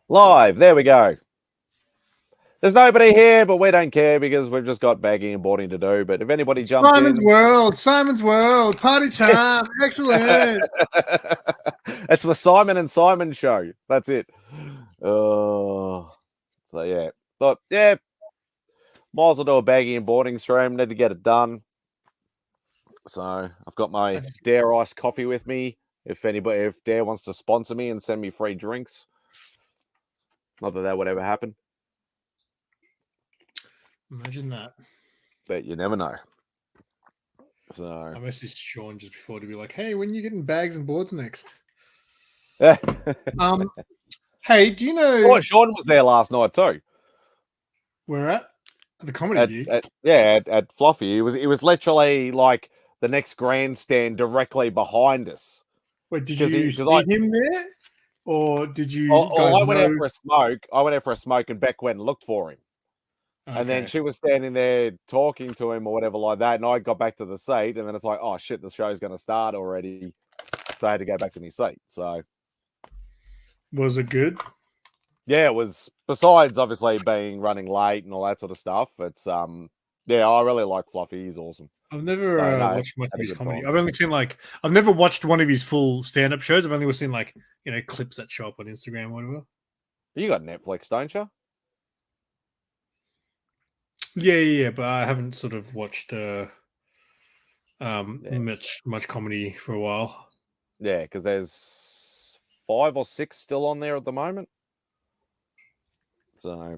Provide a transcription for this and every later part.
Live. There we go. There's nobody here, but we don't care because we've just got bagging and boarding to do. But if anybody jumps Simon's in, Simon's World, party time, excellent. it's the Simon and Simon show. That's it. So yeah, but yeah, might as well do a bagging and boarding stream. Need to get it done. So I've got my Dare Ice coffee with me. If Dare wants to sponsor me and send me free drinks, not that would ever happen. Imagine that. But you never know. So I messaged Sean just before to be like, "Hey, when are you getting bags and boards next?" Hey, do you know? Oh, Sean was there last night too. Where at the comedy gig? At Fluffy. It was literally like the next grandstand directly behind us. Wait, did you see him there, or did you? I went out for a smoke. I went out for a smoke, and Beck went and looked for him. Okay. And then she was standing there talking to him or whatever like that. And I got back to the seat, and then it's like, oh shit, the show's going to start already. So I had to go back to my seat. So was it good? Yeah, it was. Besides, obviously being running late and all that sort of stuff, it's yeah, I really like Fluffy. He's awesome. I've never watched much of his comedy. I've only seen I've never watched one of his full stand-up shows. I've only seen clips that show up on Instagram or whatever. You got Netflix, don't you? Yeah, but I haven't sort of watched much comedy for a while. Yeah, because there's 5 or 6 still on there at the moment. So,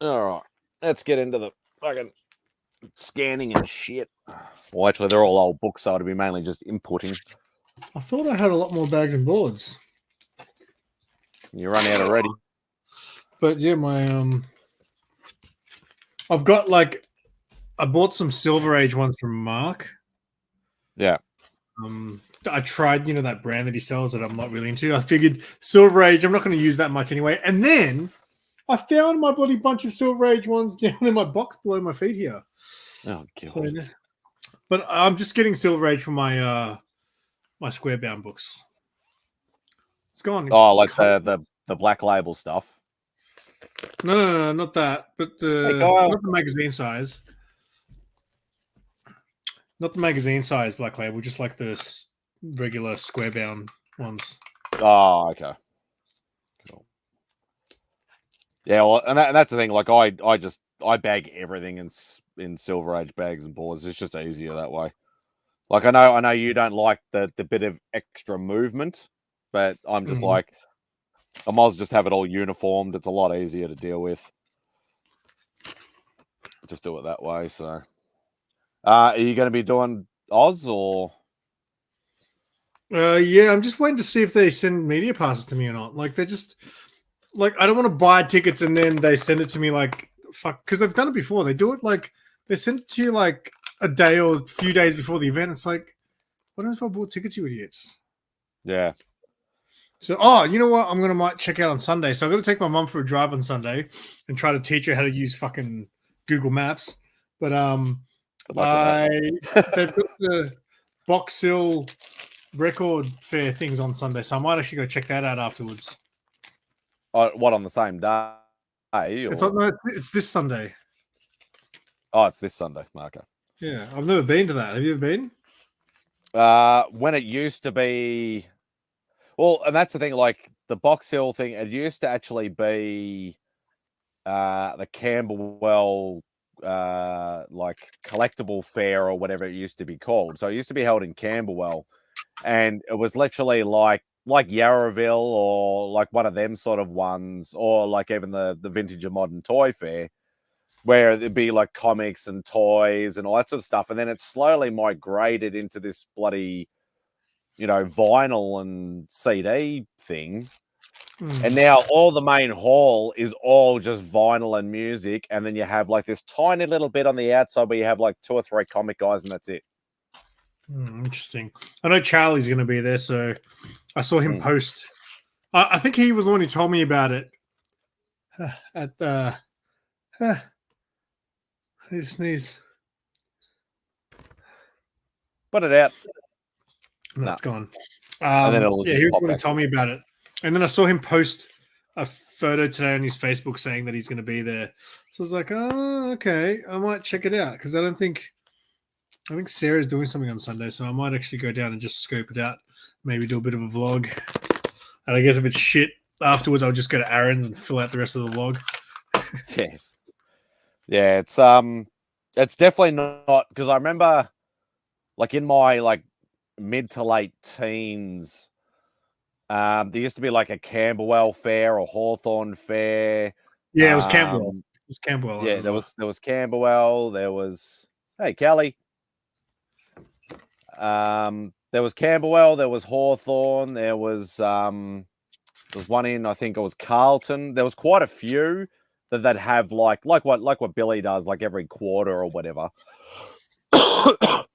all right, let's get into the fucking scanning and shit. Well, actually, they're all old books, so it'll be mainly just inputting. I thought I had a lot more bags and boards. You run out already. But yeah, I've got I bought some Silver Age ones from Mark. Yeah. I tried, that brand that he sells that I'm not really into. I figured Silver Age, I'm not going to use that much anyway. And then I found my bloody bunch of Silver Age ones down in my box below my feet here. Oh, God. So, but I'm just getting Silver Age for my my square bound books. It's gone. Oh, like the black label stuff. No, not that. But not the magazine size. Not the magazine size black label, just like the regular square bound ones. Oh, okay. Cool. Yeah, well, and that's the thing. Like, I bag everything in Silver Age bags and boards. It's just easier that way. Like, I know you don't like the bit of extra movement, but I'm just like, I might as well just have it all uniformed. It's a lot easier to deal with. Just do it that way. So, are you going to be doing Oz or? Yeah, I'm just waiting to see if they send media passes to me or not. Like, they just I don't want to buy tickets and then they send it to me fuck, because they've done it before. They do it they send it to you a day or a few days before the event. It's like, what if I bought tickets, you idiots? Yeah. So, you know what? might check out on Sunday. So I'm going to take my mum for a drive on Sunday and try to teach her how to use fucking Google Maps. But they've got the Box Hill record fair things on Sunday, so I might actually go check that out afterwards. What, on the same day? It's this Sunday. Oh, it's this Sunday. Okay. Yeah, I've never been to that. Have you ever been? When it used to be, well, and that's the thing. Like the Box Hill thing, it used to actually be the Camberwell collectible fair or whatever it used to be called. So it used to be held in Camberwell, and it was literally like Yarraville or like one of them sort of ones, or like even the Vintage and Modern Toy Fair, where it'd be like comics and toys and all that sort of stuff. And then it slowly migrated into this bloody, vinyl and CD thing. And now all the main hall is all just vinyl and music. And then you have like this tiny little bit on the outside where you have like 2 or 3 comic guys and that's it. Interesting. I know Charlie's going to be there, so I saw him post. I think he was the one who told me about it at his sneeze. Put it out. That's gone. And then he was going to tell me about it. And then I saw him post a photo today on his Facebook saying that he's going to be there. So I was like, oh, okay, I might check it out because I think Sarah's doing something on Sunday, so I might actually go down and just scope it out. Maybe do a bit of a vlog. And I guess if it's shit afterwards, I'll just go to Aaron's and fill out the rest of the vlog. Yeah, yeah. It's definitely not because I remember, like in my like mid to late teens, there used to be like a Camberwell fair or Hawthorne fair. Yeah, it was Camberwell. It was Camberwell. Yeah, there was Camberwell. There was Kelly. There was Camberwell. There was Hawthorne. There was one in, I think it was Carlton. There was quite a few that have like what Billy does like every quarter or whatever. But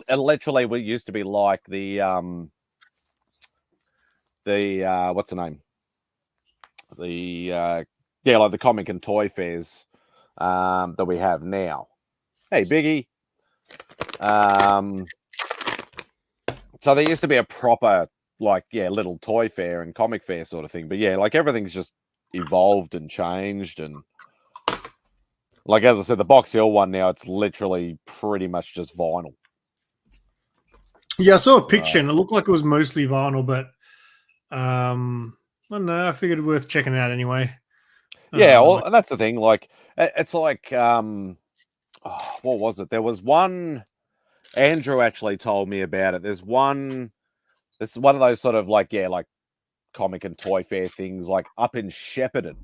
it literally used to be like the what's the name? Like the comic and toy fairs that we have now. Hey, Biggie. So there used to be a proper little toy fair and comic fair sort of thing. But yeah, like everything's just evolved and changed. And like, as I said, the Box Hill one now, it's literally pretty much just vinyl. Yeah, I saw a picture and it looked like it was mostly vinyl, but I don't know. I figured it worth checking out anyway. Yeah, well, and that's the thing. Like, it's like, what was it? There was one. Andrew actually told me about it. This is one of those sort of like comic and toy fair things, like up in Shepparton.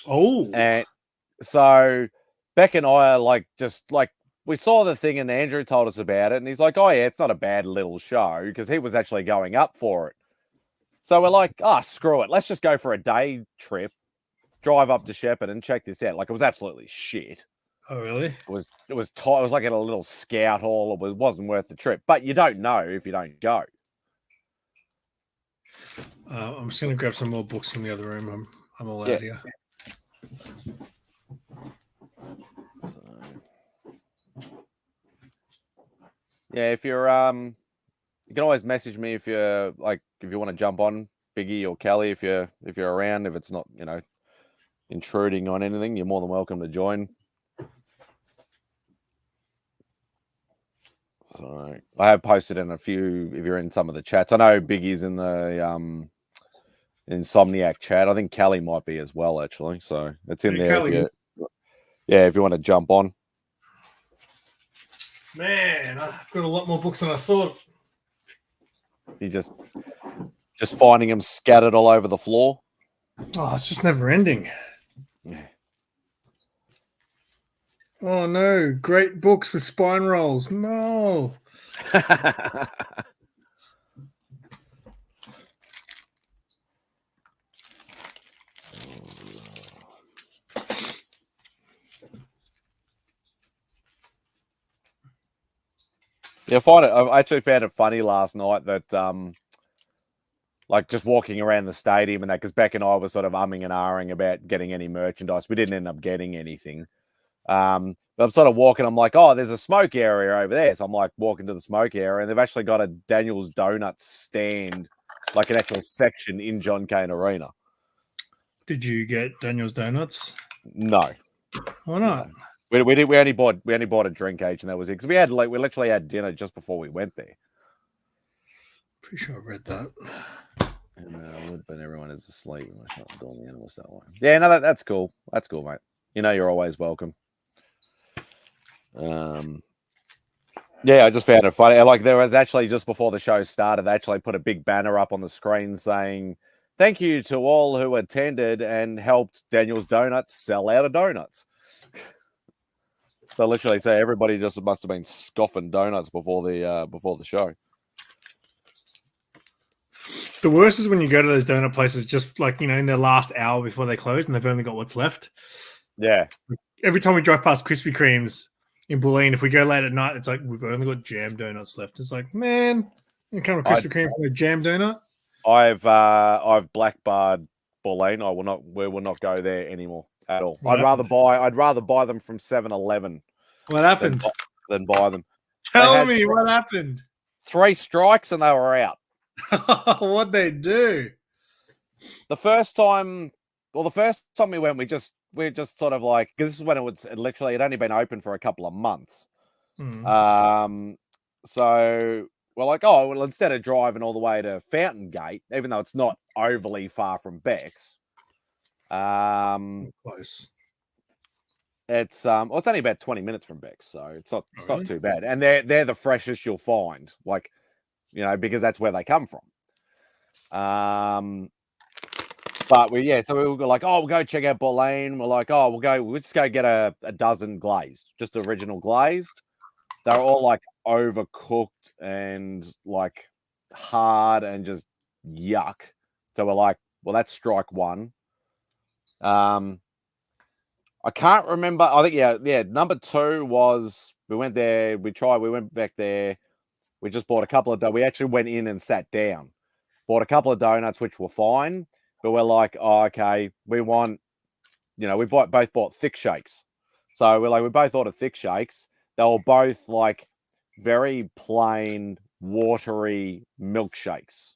Oh, and so Beck and I are we saw the thing, and Andrew told us about it, and he's like, "Oh yeah, it's not a bad little show," because he was actually going up for it. So we're like, "Ah, screw it, let's just go for a day trip, drive up to Shepparton and check this out." Like, it was absolutely shit. Oh, really? It was tight. It was like in a little scout hall. It wasn't worth the trip. But you don't know if you don't go. I'm just going to grab some more books from the other room. I'm all out here. So, yeah, if you're you can always message me if you're if you want to jump on, Biggie or Kelly, if you're around. If it's not intruding on anything, you're more than welcome to join. So I have posted in a few, if you're in some of the chats. I know Biggie's in the Insomniac chat. I think Callie might be as well, actually. So it's in there if you want to jump on. Man, I've got a lot more books than I thought. You just finding them scattered all over the floor. Oh, it's just never ending. Yeah. Oh no, great books with spine rolls. No. Yeah, I actually found it funny last night that just walking around the stadium and that, because Beck and I were sort of umming and ahhing about getting any merchandise. We didn't end up getting anything. But I'm sort of walking, I'm like, oh, there's a smoke area over there. So I'm like walking to the smoke area, and they've actually got a Daniel's Donuts stand, like an actual section in John Cain Arena. Did you get Daniel's Donuts? No. Why not? No. We only bought a drink each, and that was it. Because we literally had dinner just before we went there. Pretty sure I read that. And I would, but everyone is asleep. I shut the door on the animals that way. Yeah, no, that's cool. That's cool, mate. You're always welcome. Yeah, I just found it funny. Like, there was actually, just before the show started, they actually put a big banner up on the screen saying, "Thank you to all who attended and helped Daniel's Donuts sell out of donuts." So literally, everybody just must have been scoffing donuts before the show. The worst is when you go to those donut places just in their last hour before they close and they've only got what's left. Yeah. Every time we drive past Krispy Kremes in Bulleen, if we go late at night, it's like, we've only got jam donuts left. It's like, man, you come to Krispy Kreme for a jam donut? I've blackbarred Bulleen. We will not go there anymore at all. I'd rather buy them from 7-Eleven. What happened? Than buy them. Tell me what happened. 3 strikes and they were out. What'd they do? the first time we went, we just sort of like, because this is when it only been open for a couple of months. So we're like, oh, well, instead of driving all the way to Fountain Gate, even though it's not overly far from Beck's, Close. it's it's only about 20 minutes from Beck's, so it's not Really? too bad. And they're the freshest you'll find, like, because that's where they come from. But so we were like, oh, we'll go check out Boleyn. We're like, oh, we'll just go get a dozen glazed, just original glazed. They're all like overcooked and like hard and just yuck. So we're like, well, that's strike one. I can't remember. I think, number two was we went there, we went back there. We just bought a couple of we actually went in and sat down, bought a couple of donuts, which were fine. But we're like, oh, okay, we want, we both bought thick shakes. So we're like, we both ordered thick shakes. They were both like very plain, watery milkshakes.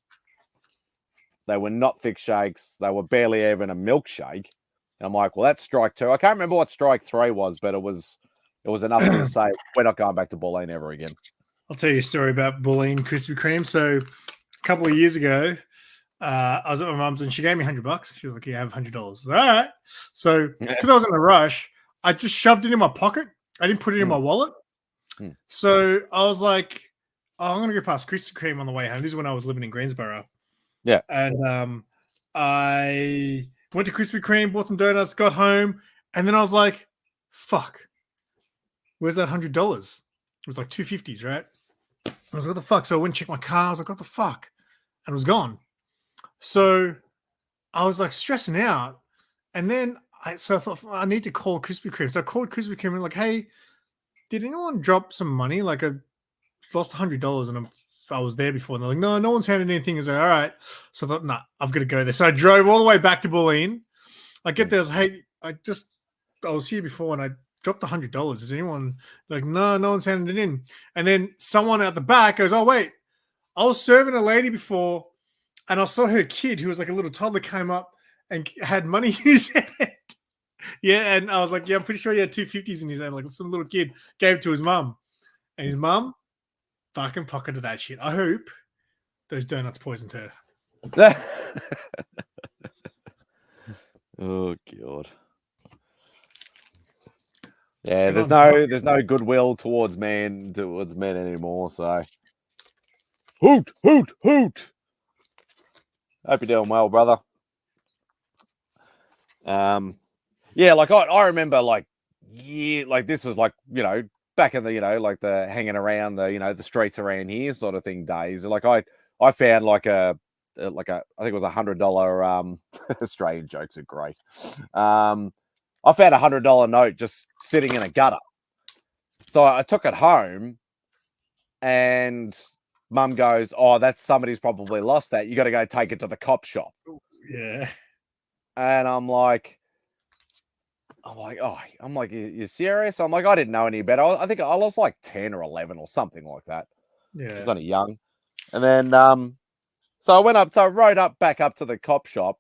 They were not thick shakes. They were barely even a milkshake. And I'm like, well, that's strike two. I can't remember what strike three was, but it was enough to say we're not going back to Boleyn ever again. I'll tell you a story about Boleyn Krispy Kreme. So a couple of years ago, I was at my mum's and she gave me $100. She was like, "You have $100." I was like, all right. So because I was in a rush, I just shoved it in my pocket. I didn't put it in my wallet. So I was like, oh, I'm going to go past Krispy Kreme on the way home. This is when I was living in Greensboro. Yeah. And I went to Krispy Kreme, bought some donuts, got home. And then I was like, fuck, where's that $100? It was like $250s, right? I was like, what the fuck? So I went and checked my car. I was like, what the fuck? And it was gone. So I was like stressing out. And then I thought, I need to call Krispy Kreme. So I called Krispy Kreme and like, hey, did anyone drop some money? Like I lost $100 and I was there before. And they're like, no one's handed anything. I was like, all right. So I thought, nah, I've got to go there. So I drove all the way back to Boleyn. I get there. I was like, hey, I was here before and I dropped $100. Is anyone like, no one's handed it in. And then someone out the back goes, oh, wait, I was serving a lady before and I saw her kid who was like a little toddler came up and had money in his hand. Yeah, and I was like, yeah, I'm pretty sure he had $250s in his hand. Like some little kid gave it to his mum. And his mum fucking pocketed that shit. I hope those donuts poisoned her. Oh, God. Yeah, there's no goodwill towards men anymore, so hoot. Hope you're doing well, brother. Yeah, like I remember like this was like, back in the, like the hanging around the, the streets around here sort of thing days. Like I found like I think it was $100 Australian jokes are great. I found $100 note just sitting in a gutter. So I took it home and mum goes, oh, that's somebody's probably lost that. You got to go take it to the cop shop. Yeah. And I'm like, you serious? I'm like, I didn't know any better. I think I was like 10 or 11 or something like that. Yeah. I was only young. And then, so I rode back up to the cop shop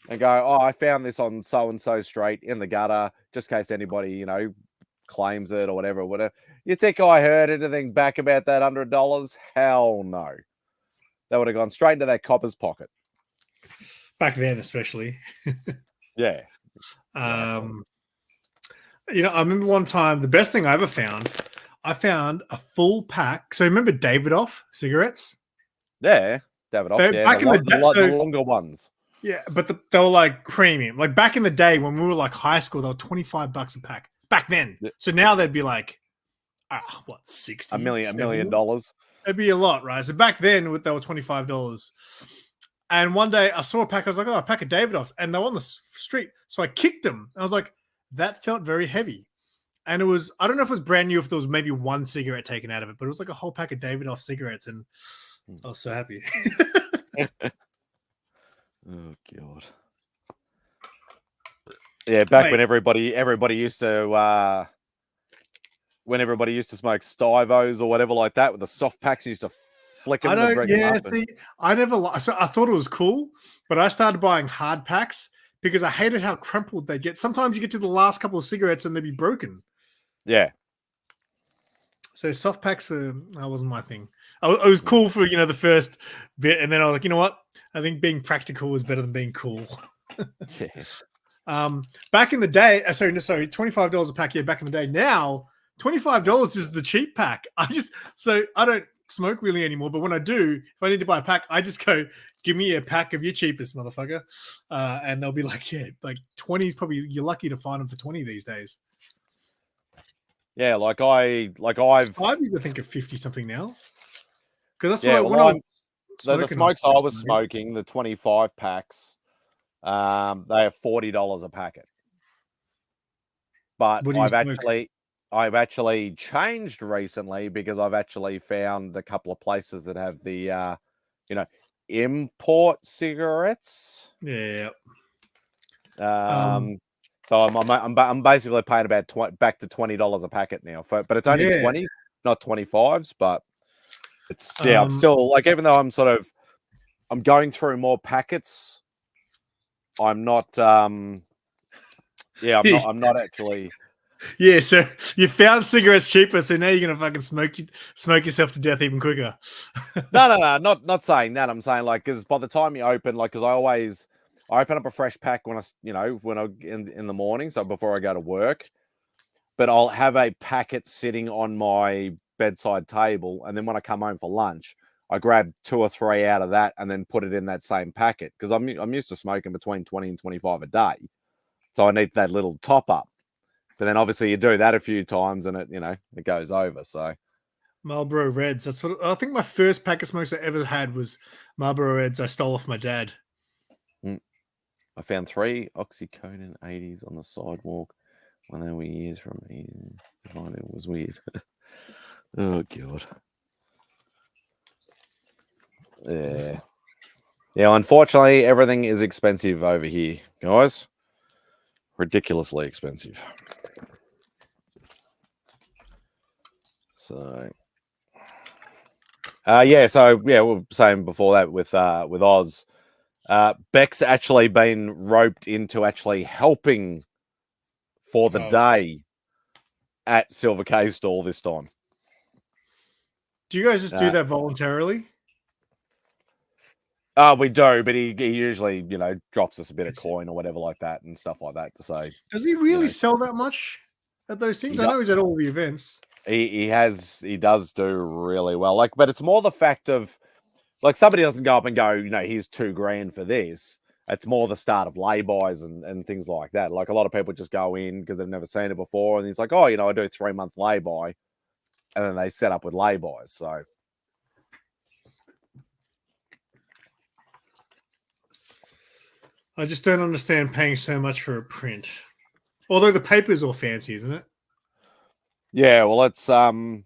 and go, oh, I found this on so-and-so street in the gutter, just in case anybody, claims it or whatever. You think I heard anything back about that $100? Hell no. That would have gone straight into that copper's pocket. Back then, especially. Yeah. I remember one time, the best thing I ever found, I found a full pack. So remember Davidoff cigarettes? Yeah, Davidoff. The longer ones. Yeah, but they were like premium. Like back in the day when we were like high school, they were $25 a pack. Back then. Yeah. So now they'd be like, what, $60? $1 million. It'd be a lot, right? So back then, they were $25. And one day I saw a pack. I was like, oh, a pack of Davidoffs. And they were on the street. So I kicked them. I was like, that felt very heavy. And it was, I don't know if it was brand new, if there was maybe one cigarette taken out of it, but it was like a whole pack of Davidoff cigarettes. And I was so happy. Oh, God. Yeah, back when everybody used to smoke Stivos or whatever like that with the soft packs, you used to flick I them to don't. bring them Yeah, up. see, I never. So I thought it was cool, but I started buying hard packs because I hated how crumpled they get. Sometimes you get to the last couple of cigarettes and they'd be broken. Yeah. So soft packs were that wasn't my thing. It was cool for the first bit, and then I was like, you know what? I think being practical was better than being cool. Back in the day, sorry, $25 a pack. Yeah, back in the day. Now $25 is the cheap pack. I don't smoke really anymore, but when I do, if I need to buy a pack, I just go, give me a pack of your cheapest, motherfucker, and they'll be like, yeah, like 20 is probably you're lucky to find them for 20 these days. Yeah, I've I think of 50 something now because that's yeah. what Well, the smoking. smokes I was smoking, the 25 packs, they are $40 a packet. But I've actually changed recently because I've actually found a couple of places that have the import cigarettes. Yeah. So I'm basically paying about back to $20 a packet now, but it's only 20s, not 25s. But it's I'm still like, even though I'm going through more packets, I'm not. I'm not actually. Yeah, so you found cigarettes cheaper, so now you're gonna fucking smoke yourself to death even quicker. No, not saying that. I'm saying like, because by the time you open, like, because I open up a fresh pack when I in the morning, so before I go to work. But I'll have a packet sitting on my bedside table, and then when I come home for lunch, I grab 2 or 3 out of that and then put it in that same packet because I'm used to smoking between 20 and 25 a day, so I need that little top up. But then obviously you do that a few times and it goes over. So Marlboro Reds. That's what I think. My first pack of smokes I ever had was Marlboro Reds. I stole off my dad. I found 3 oxycodone 80s on the sidewalk when they were years from me. It was weird. Oh god. Yeah. Yeah, unfortunately, everything is expensive over here, guys. Ridiculously expensive. So we were saying before that with Oz. Beck's actually been roped into actually helping for the day at Silver K's stall this time. Do you guys just do that voluntarily? We do, but he usually, drops us a bit of coin or whatever like that and stuff like that to say. Does he really sell that much at those things? I know he's at all the events. He does do really well. Like, but it's more the fact of, like, somebody doesn't go up and go, here's $2,000 for this. It's more the start of lay-bys and things like that. Like, a lot of people just go in because they've never seen it before, and he's like, oh, I do a 3-month lay-by, and then they set up with lay-bys. So I just don't understand paying so much for a print. Although the paper's all fancy, isn't it? Yeah, well, it's and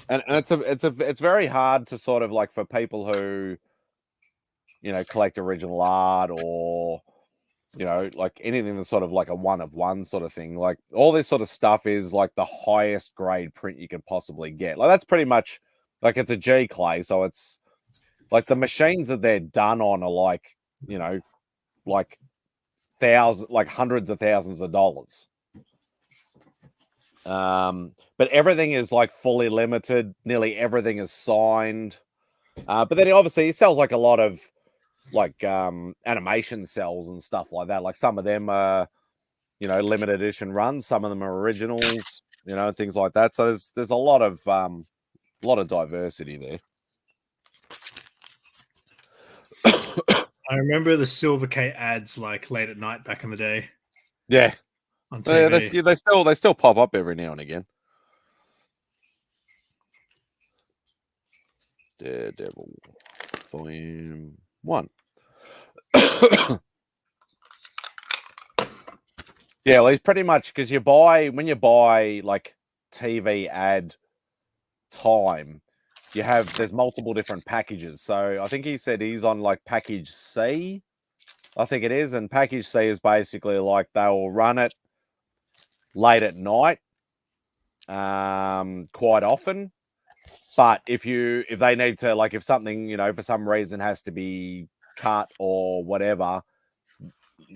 it's very hard to sort of, like, for people who collect original art or like anything that's sort of like a one of one sort of thing. Like, all this sort of stuff is like the highest grade print you could possibly get. Like, that's pretty much like, it's a G clay, so it's like the machines that they're done on are like, like hundreds of thousands of dollars. But everything is like fully limited. Nearly everything is signed. But then obviously he sells like a lot of like animation cells and stuff like that. Like, some of them are, limited edition runs. Some of them are originals, things like that. So there's a lot of diversity there. I remember the Silver K ads like late at night back in the day. Yeah. On TV. They still pop up every now and again. Daredevil Volume 1. Yeah, well, he's pretty much, because when you buy like TV ad time, there's multiple different packages. So I think he said he's on like package C, I think it is, and package C is basically like they will run it late at night, quite often, But if they need to, like, if something, you know, for some reason has to be cut or whatever,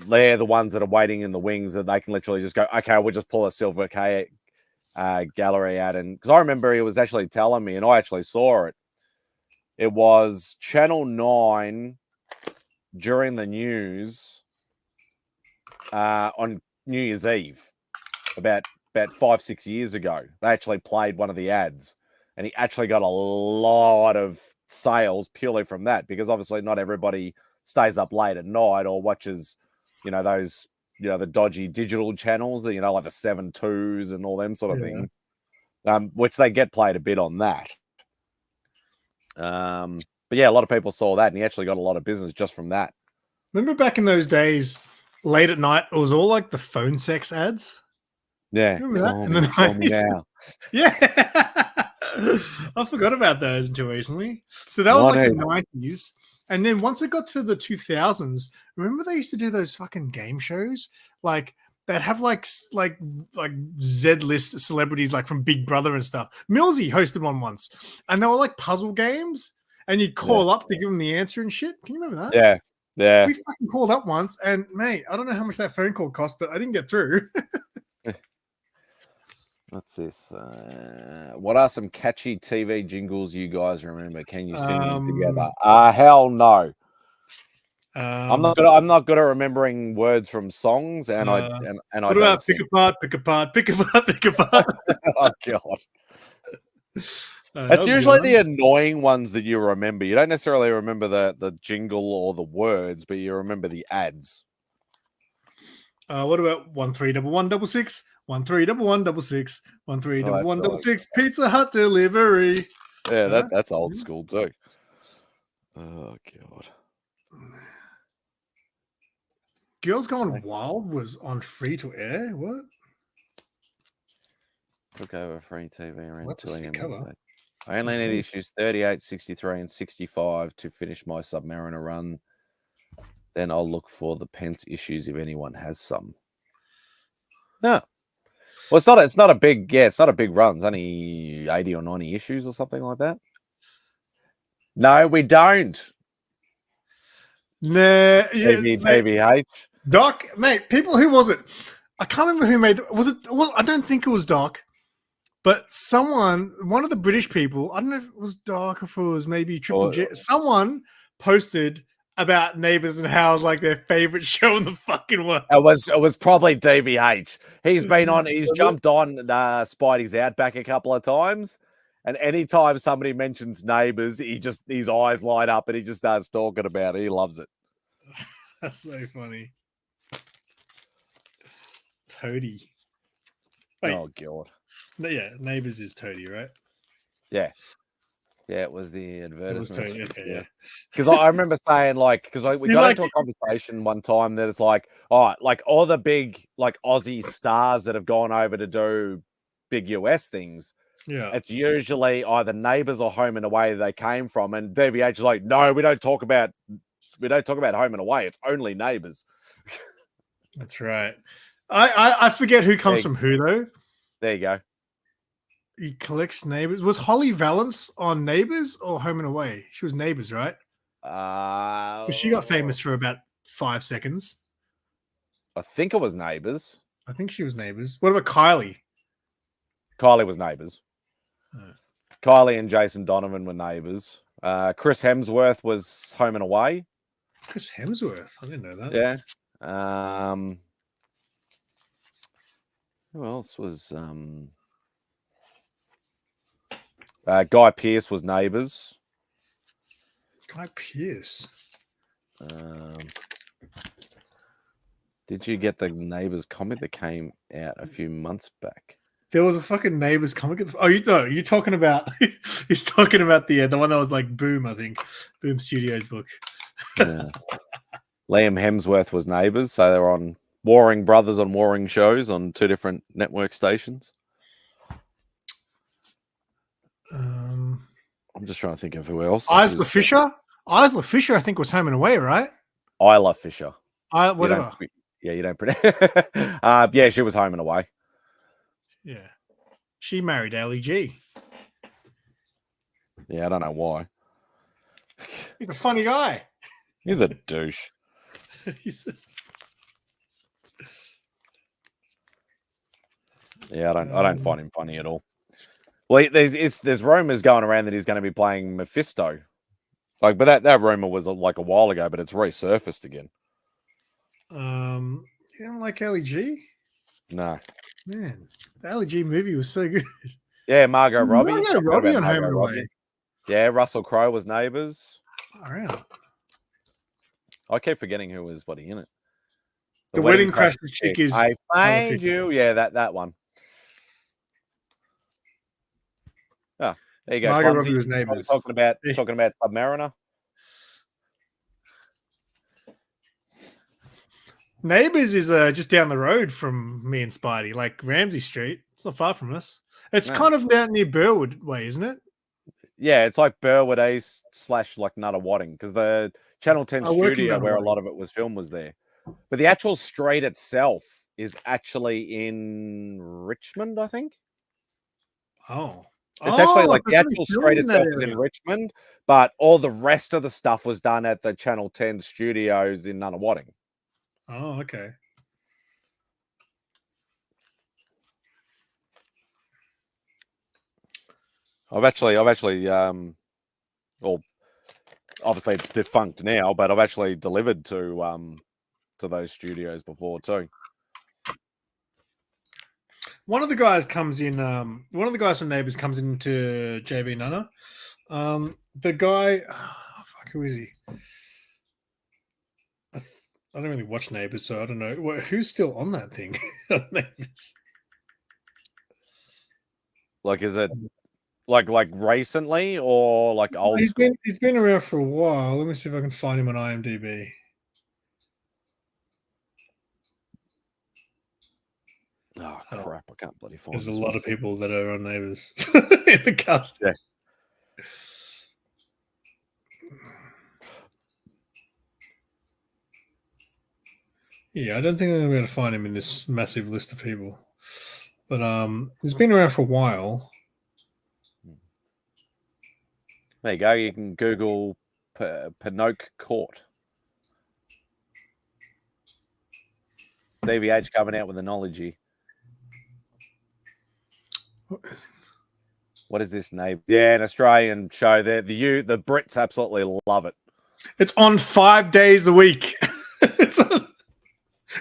they're the ones that are waiting in the wings that they can literally just go, okay, we'll just pull a Silver K gallery out. And because I remember he was actually telling me, and I actually saw it. It was Channel 9 during the news on New Year's Eve about 5-6 years ago. They actually played one of the ads, and he actually got a lot of sales purely from that, because obviously not everybody stays up late at night or watches, you know, those, you know, the dodgy digital channels that, you know, like the 7-2s and all them sort of thing, which they get played a bit on that. But yeah, a lot of people saw that, and he actually got a lot of business just from that. Remember back in those days, late at night, it was all like the phone sex ads. Yeah, call me now. Yeah, I forgot about those until recently. So that was like the 90s, and then once it got to the 2000s, remember they used to do those fucking game shows, like that have like Z-list celebrities like from Big Brother and stuff. Millsy hosted one once, and they were like puzzle games, and you'd call up to give them the answer and shit. Can you remember that? Yeah. Yeah. We fucking called up once, and mate, I don't know how much that phone call cost, but I didn't get through. What's this? What are some catchy TV jingles you guys remember? Can you sing them together? Hell no. I'm not good at remembering words from songs, and I what about pick apart, pick apart, pick apart, pick apart? Oh god. It's usually the annoying ones that you remember. You don't necessarily remember the jingle or the words, but you remember the ads. What about 131166? 131166? 131166? Pizza Hut delivery. Yeah, that's old school too. Oh god. Girls Gone Wild was on free to air. What? Took over free TV around 2 a.m. I only need issues 38, 63, and 65 to finish my Submariner run. Then I'll look for the Pence issues if anyone has some. No. Well, it's not a big run. It's only 80 or 90 issues or something like that. No, we don't. Nah, DVH. Doc, mate, people, who was it? I can't remember who made it. Well, I don't think it was Doc, but one of the British people, I don't know if it was Doc or if it was maybe Triple J, someone posted about Neighbours and how it was like their favorite show in the fucking world. It was probably DVH. He's jumped on Spidey's Outback a couple of times, and anytime somebody mentions Neighbours, his eyes light up and he just starts talking about it. He loves it. That's so funny. Toady. Wait. Oh god. Yeah, Neighbours is Toady, right? Yeah. Yeah, it was the advertisement. It was Toady. Okay, yeah. Because I remember saying, like, because we got into a conversation one time that it's like, like all the big like Aussie stars that have gone over to do big US things. Yeah, it's usually either Neighbours or Home and Away they came from, and DVH is like, no, we don't talk about Home and Away. It's only Neighbours. That's right. I forget who comes from who though. There you go. He collects Neighbours. Was Holly Valance on Neighbours or Home and Away? She was Neighbours, right? She got famous for about 5 seconds. I think it was Neighbours. I think she was Neighbours. What about Kylie? Kylie was Neighbours. Oh. Kylie and Jason Donovan were Neighbours. Chris Hemsworth was Home and Away. Chris Hemsworth? I didn't know that. Yeah. Who else was... Guy Pearce was Neighbours. Guy Pearce. Did you get the Neighbours comic that came out a few months back? There was a fucking Neighbours comic. Oh, you're talking about... He's talking about the one that was like Boom, I think. Boom Studios book. Yeah. Liam Hemsworth was Neighbours, so they were on warring brothers on warring shows on 2 different network stations. I'm just trying to think of who else. Isla Fisher? Isla Fisher, I think, was Home and Away, right? Isla Fisher. Whatever. You don't predict. Yeah, she was Home and Away. Yeah. She married Ali G. Yeah, I don't know why. He's a funny guy. He's a douche. Yeah, I don't find him funny at all. Well, there's rumors going around that he's going to be playing Mephisto. Like, but that rumor was like a while ago, but it's resurfaced again. You don't like Ali G? No. Man, the Ali G movie was so good. Yeah, Margot Robbie. Margot Robbie on Home and Away. Yeah, Russell Crowe was Neighbours. All right. I keep forgetting who was in it. The Wedding Crashers chick is I find you. Yeah, that one. Oh, there you go. Margot Robbie was Neighbours. Talking about Submariner. Neighbours is just down the road from me and Spidey, like Ramsey Street. It's not far from us. It's kind of down near Burwood way, isn't it? Yeah, it's like Burwood East / like Nuttawading, because the Channel 10 studio where a lot of it was filmed was there. But the actual street itself is actually in Richmond, I think. Oh. It's actually like the actual street itself is in Richmond, but all the rest of the stuff was done at the Channel 10 studios in Nuttawading. Oh, okay. I've actually, well, obviously it's defunct now, but I've actually delivered to those studios before too. One of the guys comes in. One of the guys from Neighbours comes into JB Nunna. The guy, fuck, who is he? I don't really watch Neighbours, so I don't know who's still on that thing. Neighbours. Like, is it like recently or like old? He's been around for a while. Let me see if I can find him on IMDb. Oh crap! I can't bloody find. There's a lot of people that are on Neighbours in the cast. Yeah. Yeah, I don't think I'm going to be able to find him in this massive list of people. But he's been around for a while. There you go. You can Google Pinocchio Court. DVH coming out with a knowledge. What is this name? Yeah, an Australian show. The Brits absolutely love it. It's on 5 days a week.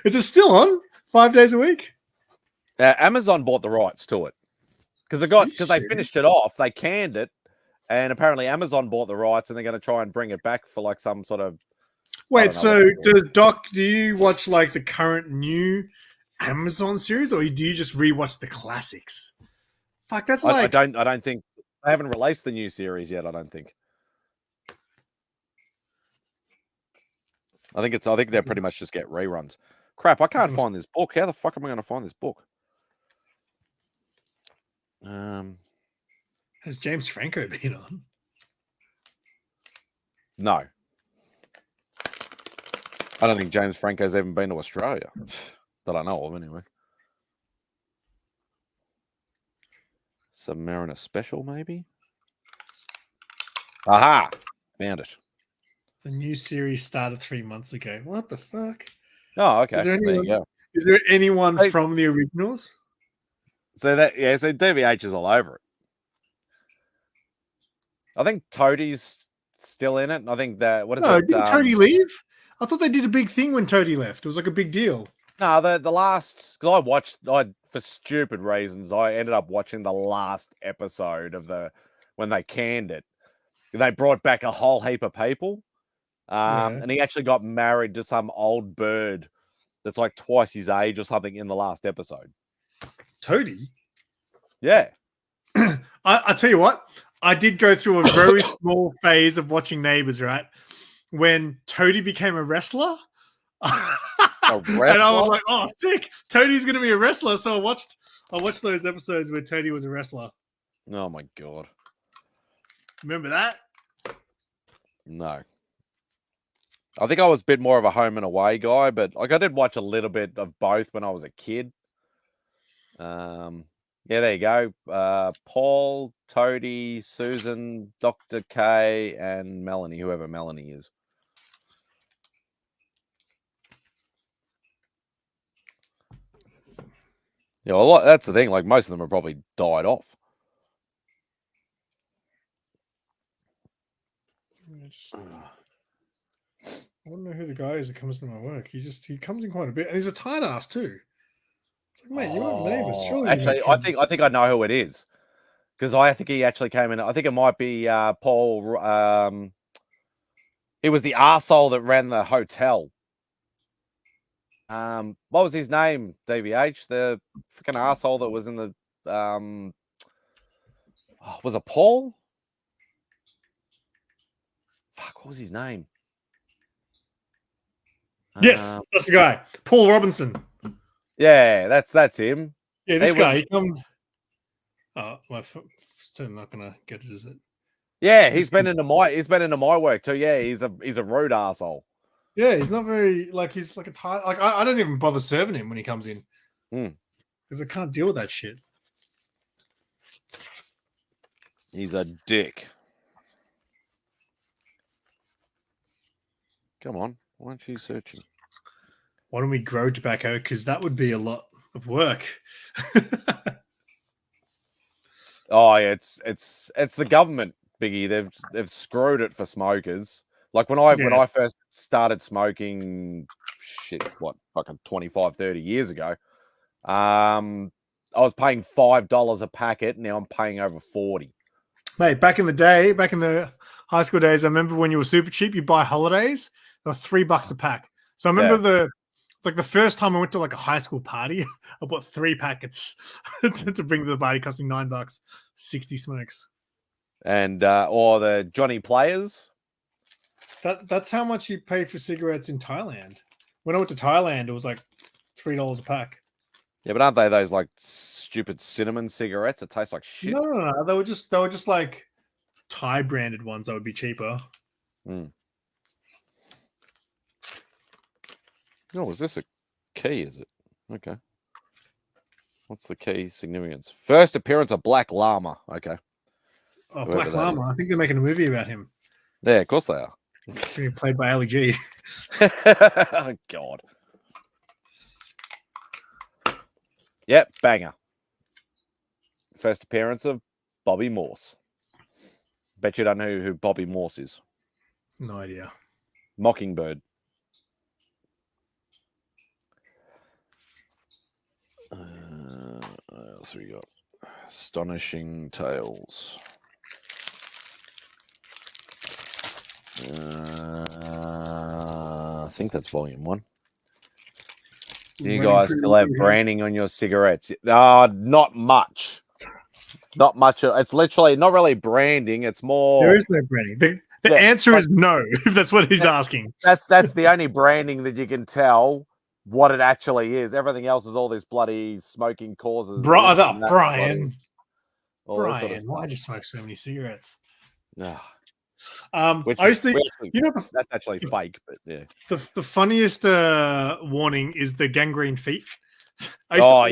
Is it still on 5 days a week? Amazon bought the rights to it because they finished it off. They canned it, and apparently Amazon bought the rights, and they're going to try and bring it back for like some sort of. Wait, so do you watch like the current new Amazon series, or do you just rewatch the classics? Fuck, that's like I don't think they haven't released the new series yet. I don't think. I think they pretty much just get reruns. Crap, I can't find this book. How the fuck am I going to find this book? Has James Franco been on? No. I don't think James Franco's even been to Australia. That I know of, anyway. Submariner Special, maybe? Aha! Found it. The new series started 3 months ago. What the fuck? Oh, okay. There is there anyone from the originals? So DVH is all over it. I think Toadie's still in it. And I think that didn't Toadie leave? I thought they did a big thing when Toadie left. It was like a big deal. No, the last, because for stupid reasons, I ended up watching the last episode of when they canned it. They brought back a whole heap of people. And he actually got married to some old bird that's like twice his age or something in the last episode. Toadie? Yeah. I tell you what, I did go through a very small phase of watching Neighbours, right? When Toadie became a wrestler. A wrestler? And I was like, oh, sick. Toadie's going to be a wrestler. So I watched those episodes where Toadie was a wrestler. Oh, my God. Remember that? No. I think I was a bit more of a home and away guy, but like I did watch a little bit of both when I was a kid. Yeah, there you go. Paul, Toady, Susan, Dr. K, and Melanie, whoever Melanie is. Yeah, well, that's the thing. Like, most of them have probably died off. I don't know who the guy is that comes to my work. He comes in quite a bit, and he's a tight ass too. It's like, mate, you weren't neighbours. Surely, Actually, I think I know who it is, because I think he actually came in. I think it might be Paul. He was the arsehole that ran the hotel. What was his name? DVH, the freaking arsehole that was in the. Was it Paul? Fuck, what was his name? Yes, that's the guy, Paul Robinson. Yeah, that's him. Yeah, this guy. He comes. Oh, my still not gonna get it, is it? Yeah, he's been into my work too. Yeah, he's a rude arsehole. Yeah, he's not very he's like a tight. Like I don't even bother serving him when he comes in because I can't deal with that shit. He's a dick. Come on, why aren't you searching? Why don't we grow tobacco? Because that would be a lot of work. Oh yeah, it's the government, Biggie. They've screwed it for smokers. Like when I first started smoking, fucking 25, 30 years ago, I was paying $5 a packet. Now I'm paying over 40. Mate, back in the day, back in the high school days, I remember when you were super cheap, you buy holidays, they were $3 a pack. So I remember the first time I went to like a high school party, I bought 3 packets to bring to the party. It cost me $9, 60 smokes. And or the Johnny Players. That's how much you pay for cigarettes in Thailand. When I went to Thailand, it was like $3 a pack. Yeah, but aren't they those like stupid cinnamon cigarettes that taste like shit? No. They were just like Thai branded ones that would be cheaper. Oh, is this a key? Is it? Okay. What's the key significance? First appearance of Black Llama. Okay. Oh, Black Llama. I think they're making a movie about him. Yeah, of course they are. It's being played by Ali G. Oh, God. Yep, banger. First appearance of Bobby Morse. Bet you don't know who Bobby Morse is. No idea. Mockingbird. What else we got? Astonishing Tales. I think that's volume 1. Do you guys still have branding on your cigarettes? Not much. Not much. It's literally not really branding. It's more. There is no branding. The answer is no, if that's what he's asking. That's the only branding that you can tell what it actually is. Everything else is all this bloody smoking causes. Brian, why'd you smoke so many cigarettes? No. That's actually fake, but yeah. The funniest warning is the gangrene feet. I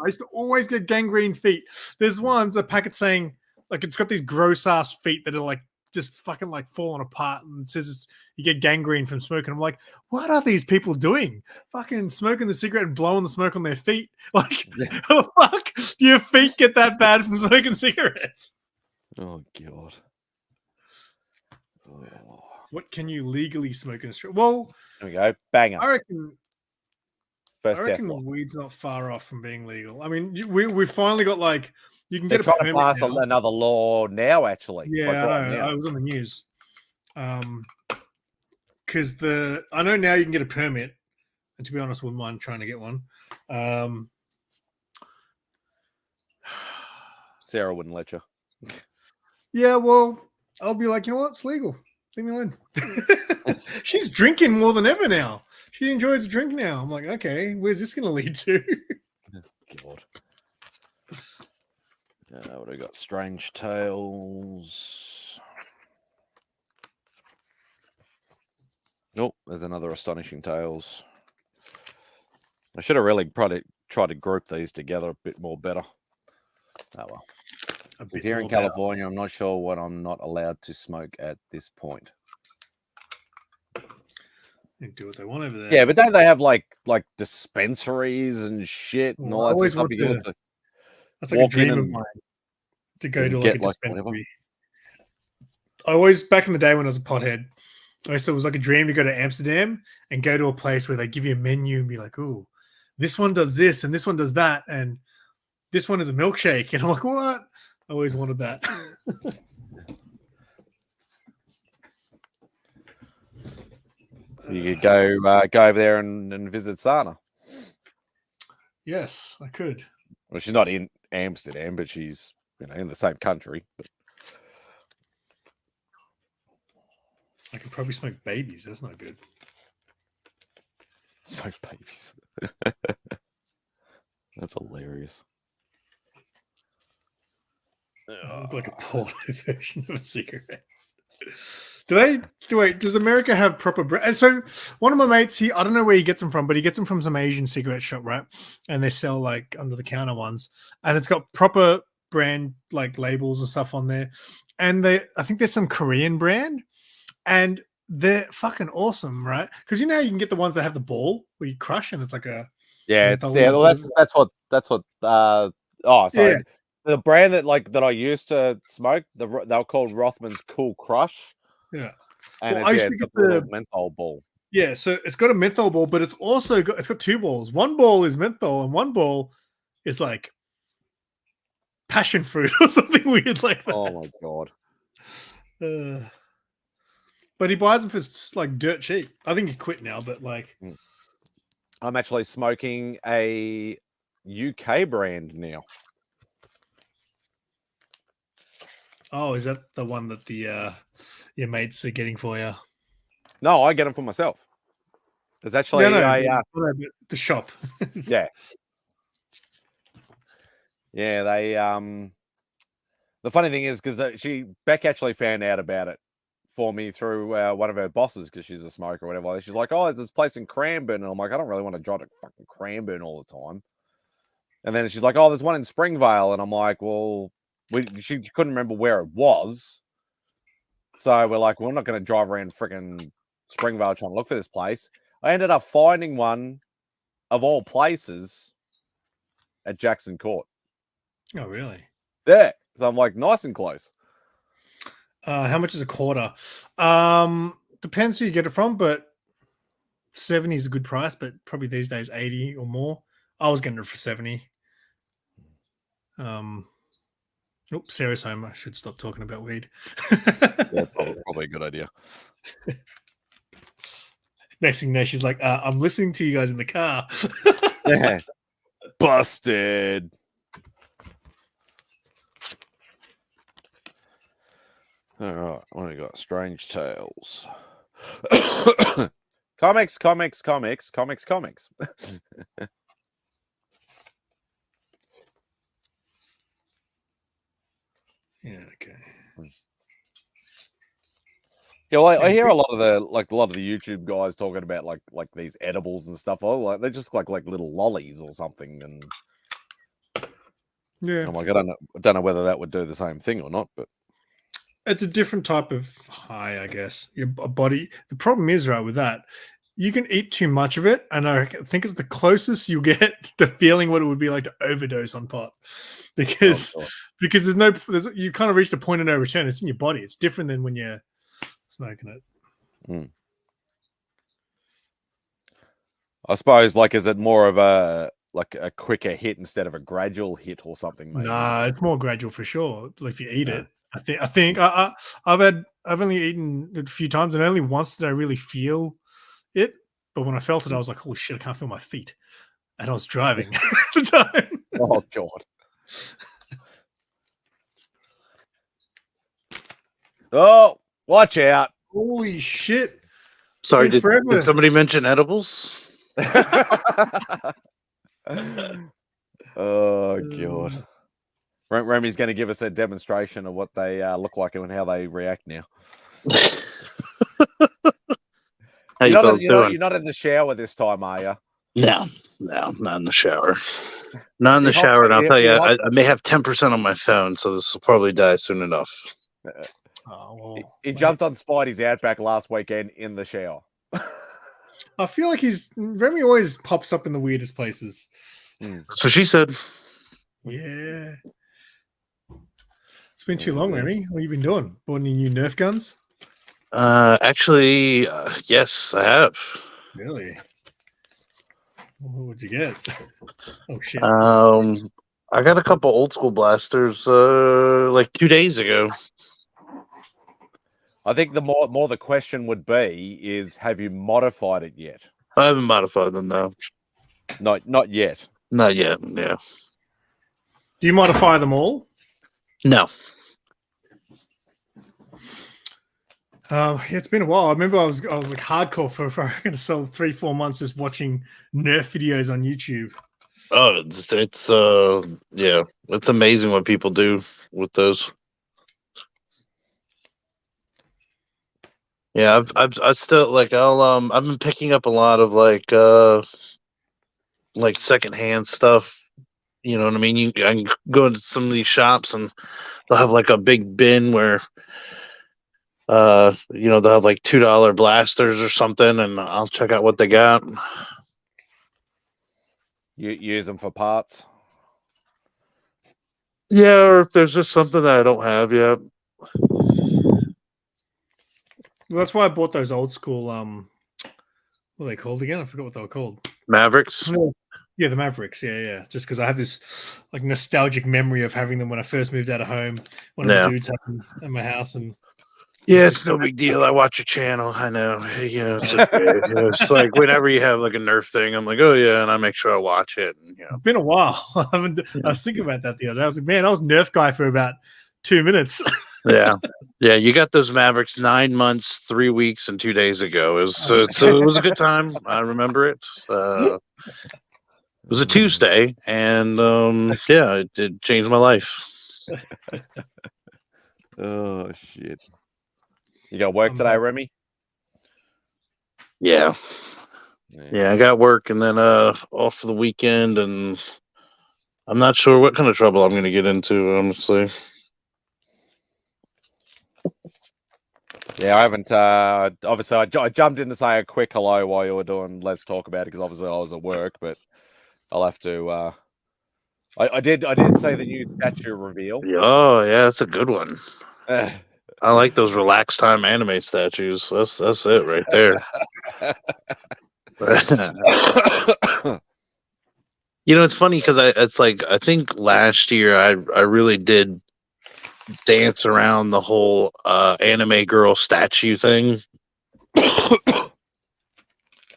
used to always get gangrene feet. There's a packet saying like it's got these gross ass feet that are like just fucking like falling apart, and it says you get gangrene from smoking. I'm like, what are these people doing? Fucking smoking the cigarette and blowing the smoke on their feet. Like, how the fuck do your feet get that bad from smoking cigarettes? Oh God. Oh. What can you legally smoke in Australia? Well, there we go. Banger. I reckon weed's not far off from being legal. I mean, we finally got like you can get a permit. Pass another law now, actually. Yeah, I know. I was on the news. Because I know now you can get a permit, and to be honest, wouldn't mind trying to get one. Sarah wouldn't let you. Yeah, well, I'll be like, you know what? It's legal. Leave me alone. She's drinking more than ever now. She enjoys a drink now. I'm like, okay, where's this going to lead to? God. What do we got? Strange Tales. Nope, there's another Astonishing Tales. I should have really probably tried to group these together a bit more better. Oh well. A Because bit here in more better. California, I'm not sure what I'm not allowed to smoke at this point. They do what they want over there. Yeah, but don't they have like dispensaries and shit and Well, all I that sort of always stuff? wanted You can to- look to That's like a walk in dream of and mine to go to like get a like whatever. dispensary. I always, back in the day when I was a pothead, I used to, it was like a dream to go to Amsterdam and go to a place where they give you a menu and be like, "Oh, this one does this and this one does that and this one is a milkshake." And I'm like, "What?" I always wanted that. You could go over there and visit Sana. Yes, I could. Well, she's not in Amsterdam, but she's in the same country. But I could probably smoke babies. That's not good. smoke babies. That's hilarious. I look like a porno version of a cigarette. Does America have proper brand? And so one of my mates, I don't know where he gets them from, but he gets them from some Asian cigarette shop, right? And they sell like under the counter ones, and it's got proper brand like labels and stuff on there. And I think there's some Korean brand, and they're fucking awesome, right? Because you know how you can get the ones that have the ball where you crush and it's like a Well, that's what. Oh, sorry. Yeah. The brand that I used to smoke, they were called Rothman's Cool Crush. Yeah. And Well, I used to get the menthol ball. Yeah, so it's got a menthol ball, but it's got two balls. One ball is menthol, and one ball is like passion fruit or something weird like that. Oh my god! But he buys them for like dirt cheap. I think he quit now, but like, I'm actually smoking a UK brand now. Oh, is that the one that your mates are getting for you? No, I get them for myself. It's actually the shop. Yeah. Yeah, they the funny thing is because Beck actually found out about it for me through one of her bosses because she's a smoker or whatever. She's like, "Oh, there's this place in Cranbourne," and I'm like, "I don't really want to drive to fucking Cranbourne all the time." And then she's like, "Oh, there's one in Springvale," and I'm like, "Well." She couldn't remember where it was. So we're like, we're not going to drive around freaking Springvale trying to look for this place. I ended up finding one of all places at Jackson Court. Oh, really? Yeah. So I'm like, nice and close. How much is a quarter? Depends who you get it from, but 70 is a good price, but probably these days 80 or more. I was getting it for 70. Oops, Sarah's home. I should stop talking about weed. Yeah, probably a good idea. Next thing you know, she's like, I'm listening to you guys in the car. Yeah. Busted. All right. What do we got? Strange Tales. Comics. Yeah, okay. Yeah, well, I hear a lot of the YouTube guys talking about like these edibles and stuff. Oh, like they just like little lollies or something, and yeah, I'm like, I don't know whether that would do the same thing or not, but it's a different type of high, I guess. Your body. The problem is, right, with that, you can eat too much of it, and I think it's the closest you get to feeling what it would be like to overdose on pot, because you kind of reached a point of no return. It's in your body. It's different than when you're smoking it. I suppose, like, is it more of a quicker hit instead of a gradual hit or something? Maybe? Nah, it's more gradual for sure. Like if you eat it, I think I've only eaten it a few times, and only once did I really feel it. But when I felt it, I was like, "Holy shit, I can't feel my feet," and I was driving at the time. Oh god. Oh, watch out. Holy shit. Sorry, did somebody mention edibles? Oh god. Remy's going to give us a demonstration of what they look like and how they react now. How you're not in the shower this time, are you? No, not in the shower. Not in the He hopped- shower, and I'll he- tell he you, I hopped- may have 10% on my phone, so this will probably die soon enough. Oh, well, he mate. jumped on Spidey's Outback last weekend in the shower. I feel like Remy always pops up in the weirdest places. So she said, Yeah. It's been too long, Remy. What have you been doing? Bought any new Nerf guns? actually, yes, I have. Really? What would you get? Oh shit! I got a couple old school blasters like 2 days ago. I think the more the question would be is, have you modified it yet? I haven't modified them though. Not yet. Not yet. Yeah. Do you modify them all? No. Yeah, it's been a while. I remember I was like hardcore for going to sell 3-4 months just watching Nerf videos on YouTube. Oh, it's yeah, it's amazing what people do with those. Yeah, I still like I've been picking up a lot of like secondhand stuff. You know what I mean? I can go into some of these shops and they'll have like a big bin where they'll have like $2 blasters or something, and I'll check out what they got. You use them for parts? Yeah, or if there's just something that I don't have yet. Well, that's why I bought those old school. What are they called again? I forgot what they were called. Mavericks. Yeah, the Mavericks. Yeah. Just because I have this like nostalgic memory of having them when I first moved out of home. One of the dudes had them at my house, and yeah, it's no big deal. I watch your channel. I know. It's okay. It's like whenever you have like a Nerf thing, I'm like, oh yeah, and I make sure I watch it. And, it's been a while. I was thinking about that the other day. I was like, man, I was Nerf guy for about 2 minutes. yeah. You got those Mavericks 9 months, 3 weeks, and 2 days ago. It was a good time. I remember it. It was a Tuesday, and it changed my life. Oh shit! You got work today, Remy? Yeah, I got work, and then off for the weekend, and I'm not sure what kind of trouble I'm going to get into, honestly. Yeah, I haven't. Obviously, I jumped in to say a quick hello while you were doing Let's Talk About It, because obviously I was at work, but I'll have to. I did say the new statue reveal. Oh yeah, that's a good one. I like those relaxed time anime statues. That's it right there. It's funny because I think last year I really did dance around the whole anime girl statue thing.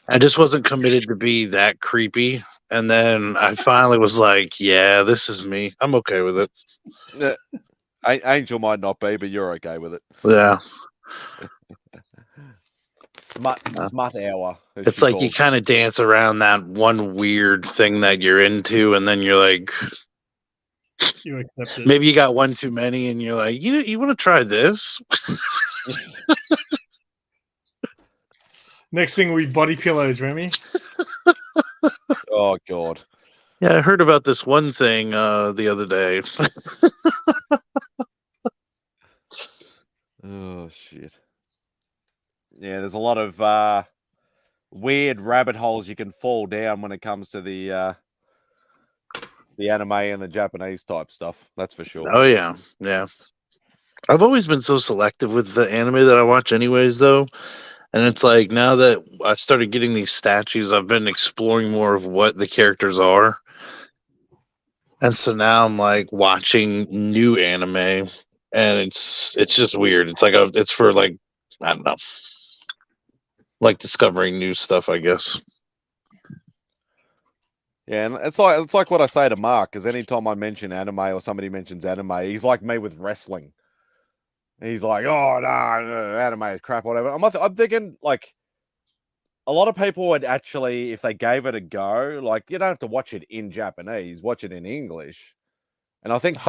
I just wasn't committed to be that creepy, and then I finally was like, yeah, this is me. I'm okay with it. Angel might not be, but you're okay with it. Yeah. Smut hour. It's like you kind of dance around that one weird thing that you're into, and then you're like, you accept it. Maybe you got one too many, and you're like, you want to try this? Next thing will be body pillows, Remy. Oh god. Yeah, I heard about this one thing the other day. Oh shit. Yeah, there's a lot of weird rabbit holes you can fall down when it comes to the anime and the Japanese type stuff. That's for sure. Oh yeah. I've always been so selective with the anime that I watch anyways, though. And it's like, now that I started getting these statues, I've been exploring more of what the characters are. And so now I'm like watching new anime, and it's just weird. It's like it's for like, I don't know, like discovering new stuff, I guess. Yeah, and it's like what I say to Mark, because anytime I mention anime or somebody mentions anime, he's like me with wrestling. He's like, oh no, anime is crap, whatever. I'm thinking like a lot of people would actually, if they gave it a go, like you don't have to watch it in Japanese, watch it in English. And I think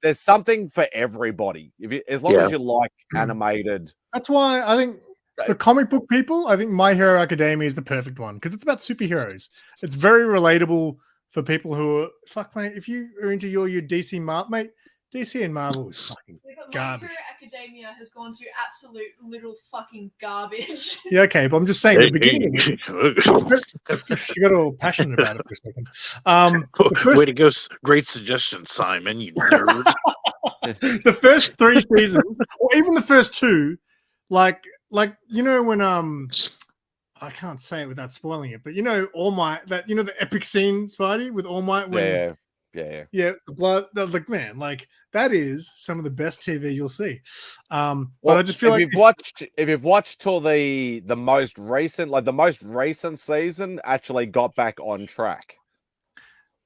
there's something for everybody. As long as you like animated. That's why I think for comic book people, I think My Hero Academia is the perfect one, because it's about superheroes. It's very relatable for people who are fuck, mate. If you are into your DC Marvel, mate, DC and Marvel is fucking garbage. My Hero Academia has gone to absolute little fucking garbage. Yeah, okay, but I'm just saying the beginning of it, she got all passionate about it for a second. Way to go! Great suggestion, Simon. You nerd. The first 3 seasons, or even the first 2, like you know when I can't say it without spoiling it, but you know All Might, that you know the epic scene, Spidey, with All Might when yeah, the blood, like man, like that is some of the best TV you'll see. But well, I just feel if you've watched till the most recent, like the most recent season, actually got back on track.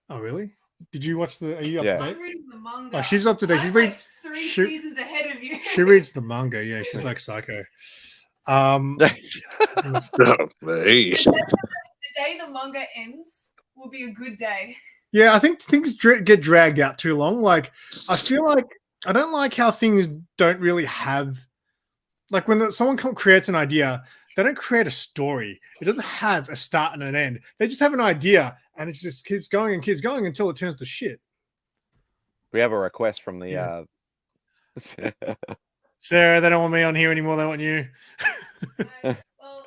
Oh really? Did you watch the? Are you up Yeah. to date? I'm reading the manga. Oh, she's up to date. She I'm reads like 3 she- seasons ahead of you. She reads the manga. Yeah, she's like psycho. Hey. The day the manga ends will be a good day. Yeah, I think things get dragged out too long. Like, I feel like I don't like how things don't really have, like, when someone creates an idea, they don't create a story. It doesn't have a start and an end. They just have an idea, and it just keeps going until it turns to shit. We have a request from the. Sarah, they don't want me on here anymore. They want you. Well,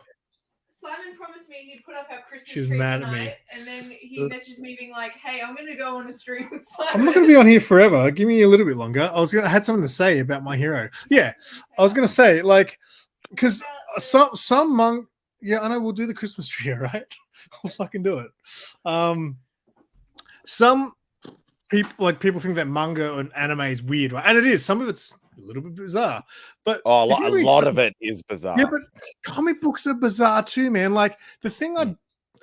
Simon promised me he'd put up our Christmas She's tree mad at tonight, me. and then he messages me being like, "Hey, I'm gonna go on a stream with Simon." I'm not going to be on here forever. Give me a little bit longer. I had something to say about My Hero. Yeah, I was going to say, like, because some monk. Yeah, I know we'll do the Christmas tree, all right? We'll fucking do it. Some people think that manga and anime is weird, right? And it is. Some of it's a little bit bizarre, but a lot of it is bizarre. Yeah, but comic books are bizarre too, man. Like the thing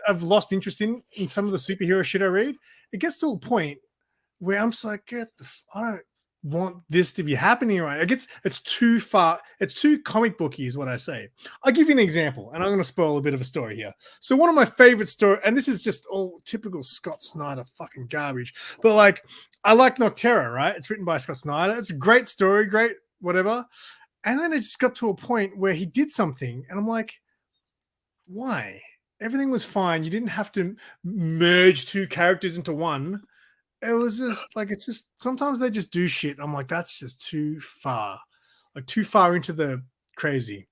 I've lost interest in some of the superhero shit I read, it gets to a point where I'm just like, I don't want this to be happening right. It's too far. It's too comic booky, is what I say. I'll give you an example, and I'm going to spoil a bit of a story here. So one of my favorite stories, and this is just all typical Scott Snyder fucking garbage, but like I like Nocterra, right? It's written by Scott Snyder. It's a great story, great whatever. And then it just got to a point where he did something, and I'm like, why? Everything was fine. You didn't have to merge 2 characters into one. It was just like, it's just sometimes they just do shit. I'm like, that's just too far, like too far into the crazy,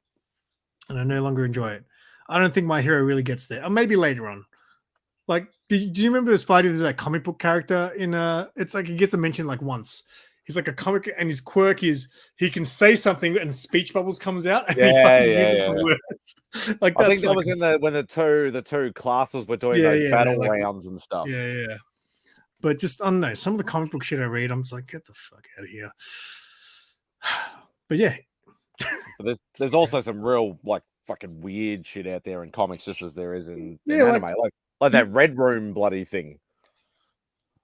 and I no longer enjoy it. I don't think My Hero really gets there, or maybe later on. Like, do you remember the Spidey? There's that comic book character in it's like he gets a mention like once. He's like a comic, and his quirk is he can say something and speech bubbles comes out. And Yeah. Words. Like I think that was in when the two classes were doing those battle rounds and stuff. Yeah. But just, I don't know, some of the comic book shit I read, I'm just like, get the fuck out of here. But yeah. But there's also some real, like, fucking weird shit out there in comics, just as there is in anime. Like that Red Room bloody thing.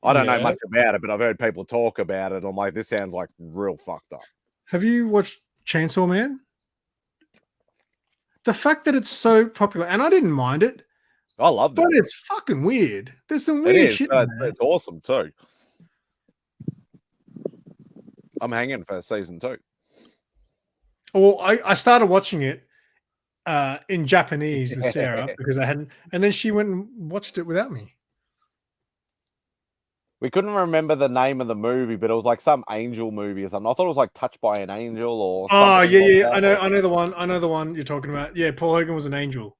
I don't know much about it, but I've heard people talk about it. I'm like, this sounds like real fucked up. Have you watched Chainsaw Man? The fact that it's so popular, and I didn't mind it. I loved it. But it's fucking weird. There's some weird shit. It's awesome too. I'm hanging for season 2. Well, I started watching it in Japanese with Sarah because I hadn't, and then she went and watched it without me. We couldn't remember the name of the movie, but it was like some angel movie or something. I thought it was like Touched by an Angel or something. Oh yeah. Like I know the one you're talking about. Yeah, Paul Hogan was an angel.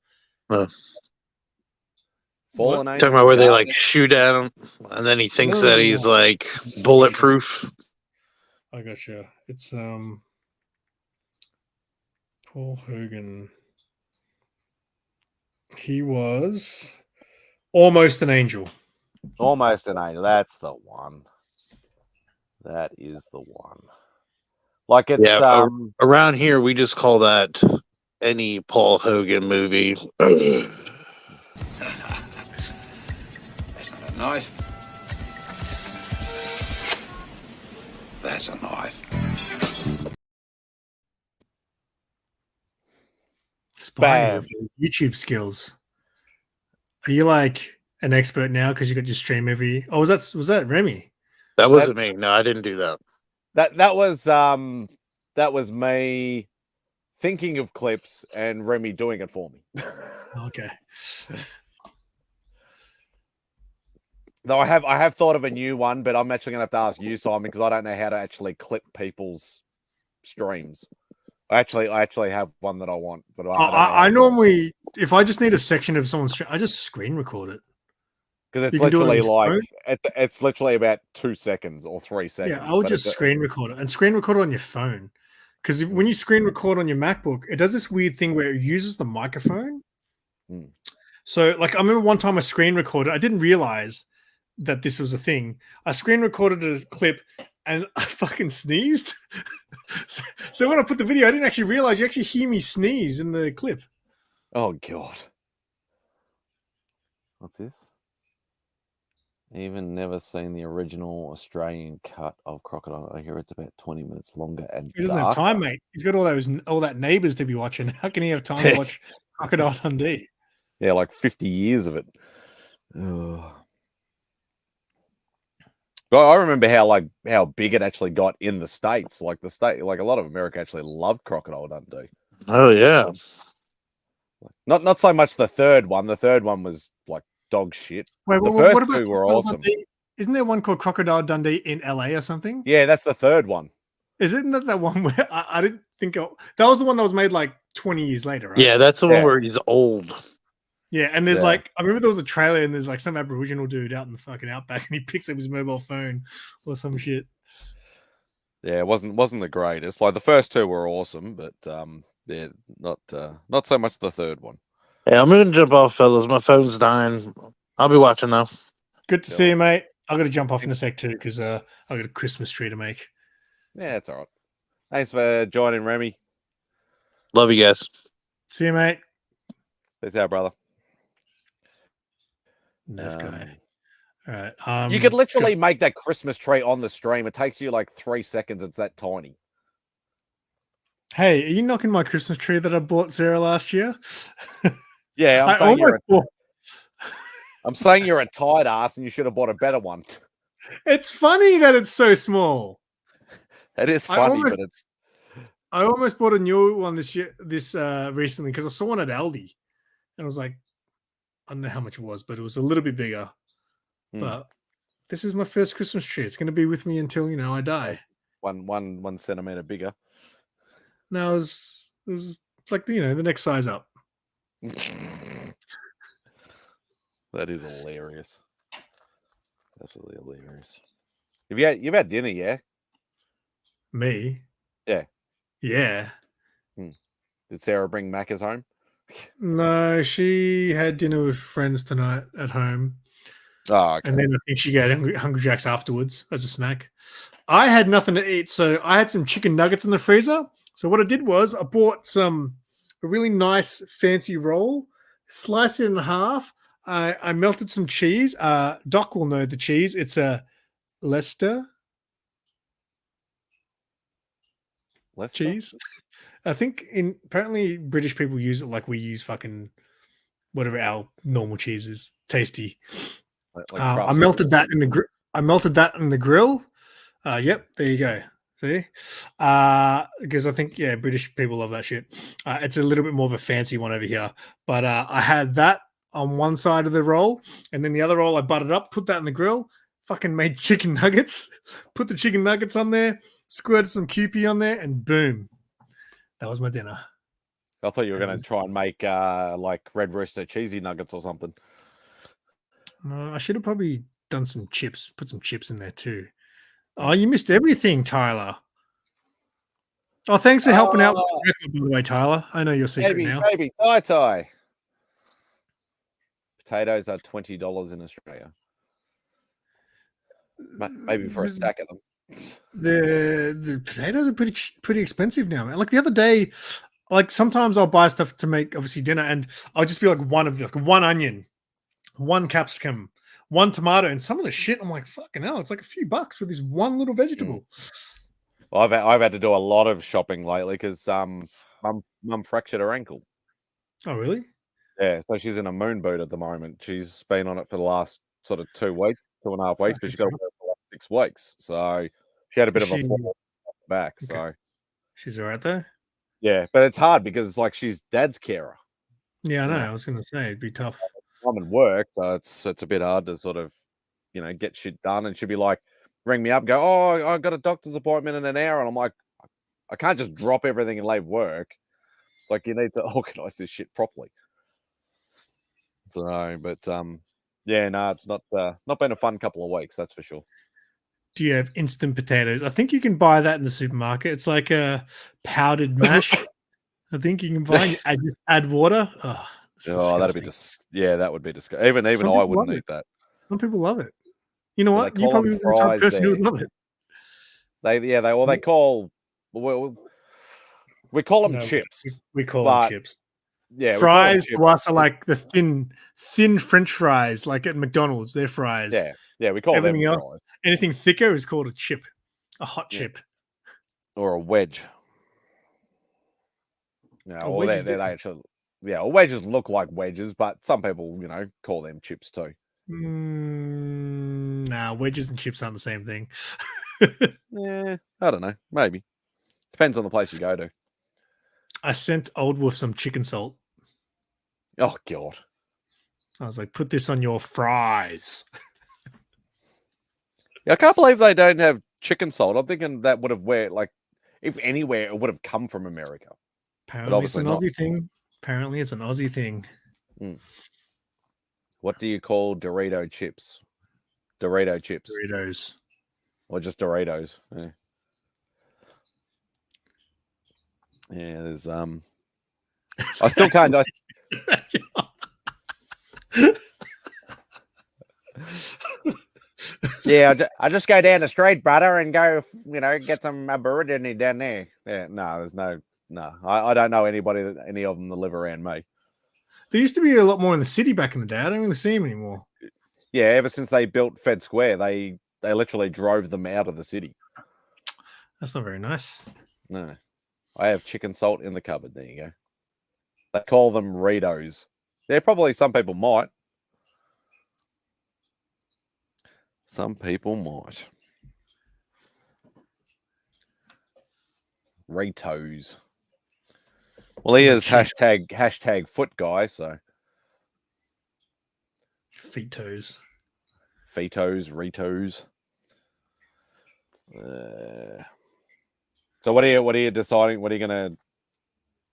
Fallen Angel. Talking about where they like shoot at him, and then he thinks that he's like bulletproof. I gotcha. It's Paul Hogan. He was almost an angel. Almost an Angel. That's the one. That is the one. Like it's around here we just call that any Paul Hogan movie. That's not a knife. That's a knife. Spidey with YouTube skills. Are you like an expert now because you got your stream every? Oh, was that Remy? That wasn't me. No, I didn't do that. That was me thinking of clips and Remy doing it for me. Okay. Though I have thought of a new one, but I'm actually gonna have to ask you, Simon, because I don't know how to actually clip people's streams. I actually have one that I want, but I don't know how I to, normally, if I just need a section of someone's stream, I just screen record it. because it's You can do it on literally your like phone? it's literally about 2 seconds or 3 seconds. Yeah, I would but just it's- screen record it and screen record it on your phone. Because when you screen record on your MacBook, it does this weird thing where it uses the microphone. Mm. So, like, I remember one time I screen recorded. I didn't realize that this was a thing. I screen recorded a clip and I fucking sneezed. so when I put the video, I didn't actually realize you actually hear me sneeze in the clip. Oh god. What's this? Even never seen the original Australian cut of Crocodile. I hear it's about 20 minutes longer and He doesn't have darker. time, mate. He's got all that neighbors to be watching. How can he have time to watch Crocodile Dundee? Yeah, like 50 years of it. Ugh. But I remember how big it actually got in the States. Like a lot of America actually loved Crocodile Dundee. Oh yeah. Not so much the third one. The third one was like dog shit. Wait, The what first about two were Crocodile awesome. Dundee? Isn't there one called Crocodile Dundee in LA or something? Yeah, that's the third one. Isn't that one where I didn't think that was the one that was made like 20 years later, right? Yeah, that's the one Yeah. where he's old. Yeah, and there's Yeah. like I remember there was a trailer and there's like some Aboriginal dude out in the fucking outback and he picks up his mobile phone or some shit. Yeah, it wasn't the greatest. Like the first two were awesome, but yeah, not so much the third one. Hey, I'm gonna jump off, fellas. My phone's dying. I'll be watching though. Good to Yeah. see you, mate. I got to jump off in a sec too because I got a Christmas tree to make. Yeah, it's all right. Thanks for joining, Remy. Love you guys. See you, mate. Peace out, brother. Nerf guy. All right. You could literally make that Christmas tree on the stream. It takes you like 3 seconds. It's that tiny. Hey, are you knocking my Christmas tree that I bought Sarah last year? Yeah, I almost bought. I'm saying you're a tight ass and you should have bought a better one. It's funny that it's so small. It is I funny, almost- but it's I almost bought a new one this recently because I saw one at Aldi and I was like, I don't know how much it was, but it was a little bit bigger. Hmm. But this is my first Christmas tree. It's going to be with me until I die. one centimeter bigger. No, it was like the next size up. That is hilarious. Absolutely hilarious. You've had dinner, yeah? Me? Yeah. Yeah. Did Sarah bring Macca's home? No, she had dinner with friends tonight at home. Oh, okay. And then I think she got Hungry Jacks afterwards as a snack. I had nothing to eat, so I had some chicken nuggets in the freezer. So what I did was I bought a really nice fancy roll, sliced it in half. I melted some cheese. Doc will know the cheese. It's a Leicester cheese. I think apparently British people use it like we use fucking whatever our normal cheese is. Tasty. Like I melted that in the I melted that in the grill. Yep, there you go. See, because I think British people love that shit. It's a little bit more of a fancy one over here, but I had that on one side of the roll, and then the other roll I buttered up, put that in the grill. Fucking made chicken nuggets. Put the chicken nuggets on there, squirted some Kewpie on there, and boom, that was my dinner. I thought you were going to try and make like Red Rooster cheesy nuggets or something. I should have probably done some chips. Put some chips in there too. Oh, you missed everything, Tyler. Oh, thanks for helping out with the record, by the way, Tyler. I know your secret now. Maybe tie. Potatoes are $20 in Australia. Maybe for a stack of them. The potatoes are pretty expensive now, man. Like the other day, like sometimes I'll buy stuff to make obviously dinner, and I'll just be like one onion, one capsicum, one tomato, and some of the shit I'm like, fucking hell, it's like a few bucks for this one little vegetable. Well, I've had to do a lot of shopping lately because mum fractured her ankle. Oh, really? Yeah, so she's in a moon boot at the moment. She's been on it for the last sort of 2 weeks, 2.5 weeks, but she's got to work for like 6 weeks. So she had a bit of a fall back. Okay. So She's all right though. yeah, but it's hard because like she's dad's carer. Yeah, I know. Yeah. I was going to say it'd be tough. I'm in work, so it's a bit hard to sort of get shit done, and she'd be like, ring me up, and go, oh, I got a doctor's appointment in an hour, and I'm like, I can't just drop everything and leave work. Like, you need to organize this shit properly. So, but yeah, no, it's not been a fun couple of weeks, that's for sure. Do you have instant potatoes? I think you can buy that in the supermarket. It's like a powdered mash. I think you can buy. Add water. Oh, that'd be that would be disgusting. Even I wouldn't eat that. Some people love it. You know what? They You call probably them be the type of fries person who there. would love it. They call we call them No, chips. We call them chips. Yeah, fries to us are like the thin French fries, like at McDonald's. They're fries. Yeah, we call everything them else. fries. Anything thicker is called a chip, a hot chip, or a wedge. No, or wedge they actually, wedges look like wedges, but some people, call them chips too. Nah, wedges and chips aren't the same thing. Yeah, I don't know. Maybe depends on the place you go to. I sent Old Wolf some chicken salt. Oh God! I was like, put this on your fries. I can't believe they don't have chicken salt. I'm thinking that would have if anywhere, it would have come from America. Apparently, it's an Aussie thing. Apparently, it's an Aussie thing. What do you call Dorito chips? Dorito chips. Doritos. Or just Doritos. Yeah. Yeah, there's I still can't. I just go down the street, brother, and go, get some burrito down there. Yeah, no, there's no. I don't know any of them that live around me. There used to be a lot more in the city back in the day. I don't really see them anymore. Yeah, ever since they built Fed Square, they literally drove them out of the city. That's not very nice. No. I have chicken salt in the cupboard. There you go. They call them Ritos. Yeah, probably some people might. Some people might. Ritos. Well, he is hashtag foot guy, so. Fetos, Ritos. So what are you deciding? What are you gonna?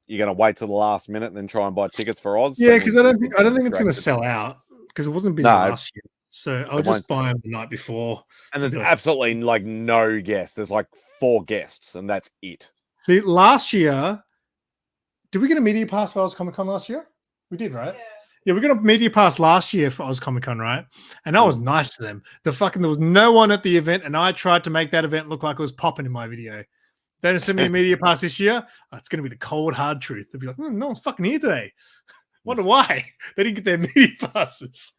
You're gonna wait till the last minute and then try and buy tickets for Oz? Yeah, because I don't think it's gonna sell out because it wasn't busy last year. So I'll just buy them the night before. And there's absolutely no guests. There's 4 guests, and that's it. See, last year, did we get a media pass for Oz Comic Con last year? We did, right? Yeah, we got a media pass last year for Oz Comic Con, right? And I was nice to them. There was no one at the event, and I tried to make that event look like it was popping in my video. They didn't send me a media pass this year. It's going to be the cold, hard truth. They'll be like, no one's fucking here today. Wonder why they didn't get their media passes.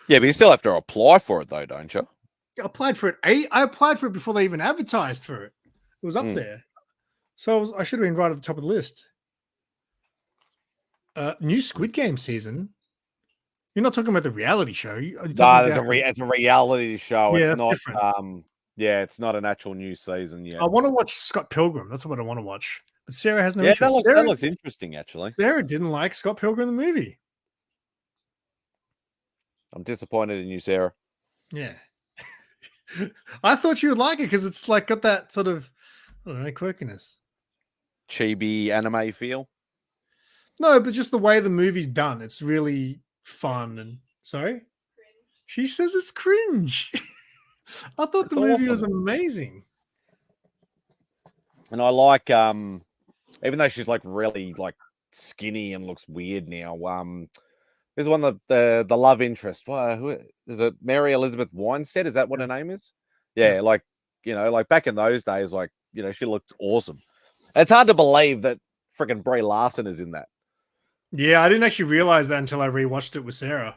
Yeah, but you still have to apply for it, though, don't you? I applied for it. I applied for it before they even advertised for it. It was up there. So I should have been right at the top of the list. New Squid Game season. You're not talking about the reality show. It's a reality show. Yeah, it's not. different. It's not an actual new season yet. I want to watch Scott Pilgrim. That's what I want to watch. But Sarah has no interest. That looks interesting, actually. Sarah didn't like Scott Pilgrim the movie. I'm disappointed in you, Sarah. Yeah. I thought you would like it because it's got that sort of, I don't know, quirkiness. Chibi anime feel? No, but just the way the movie's done. It's really fun. And sorry? She says it's cringe. I thought the movie was amazing. And I like, even though she's really skinny and looks weird now, there's one of the love interest. Who is it? Mary Elizabeth Winstead? Is that what her name is? Yeah, back in those days, she looked awesome. And it's hard to believe that freaking Brie Larson is in that. Yeah, I didn't actually realize that until I rewatched it with Sarah. I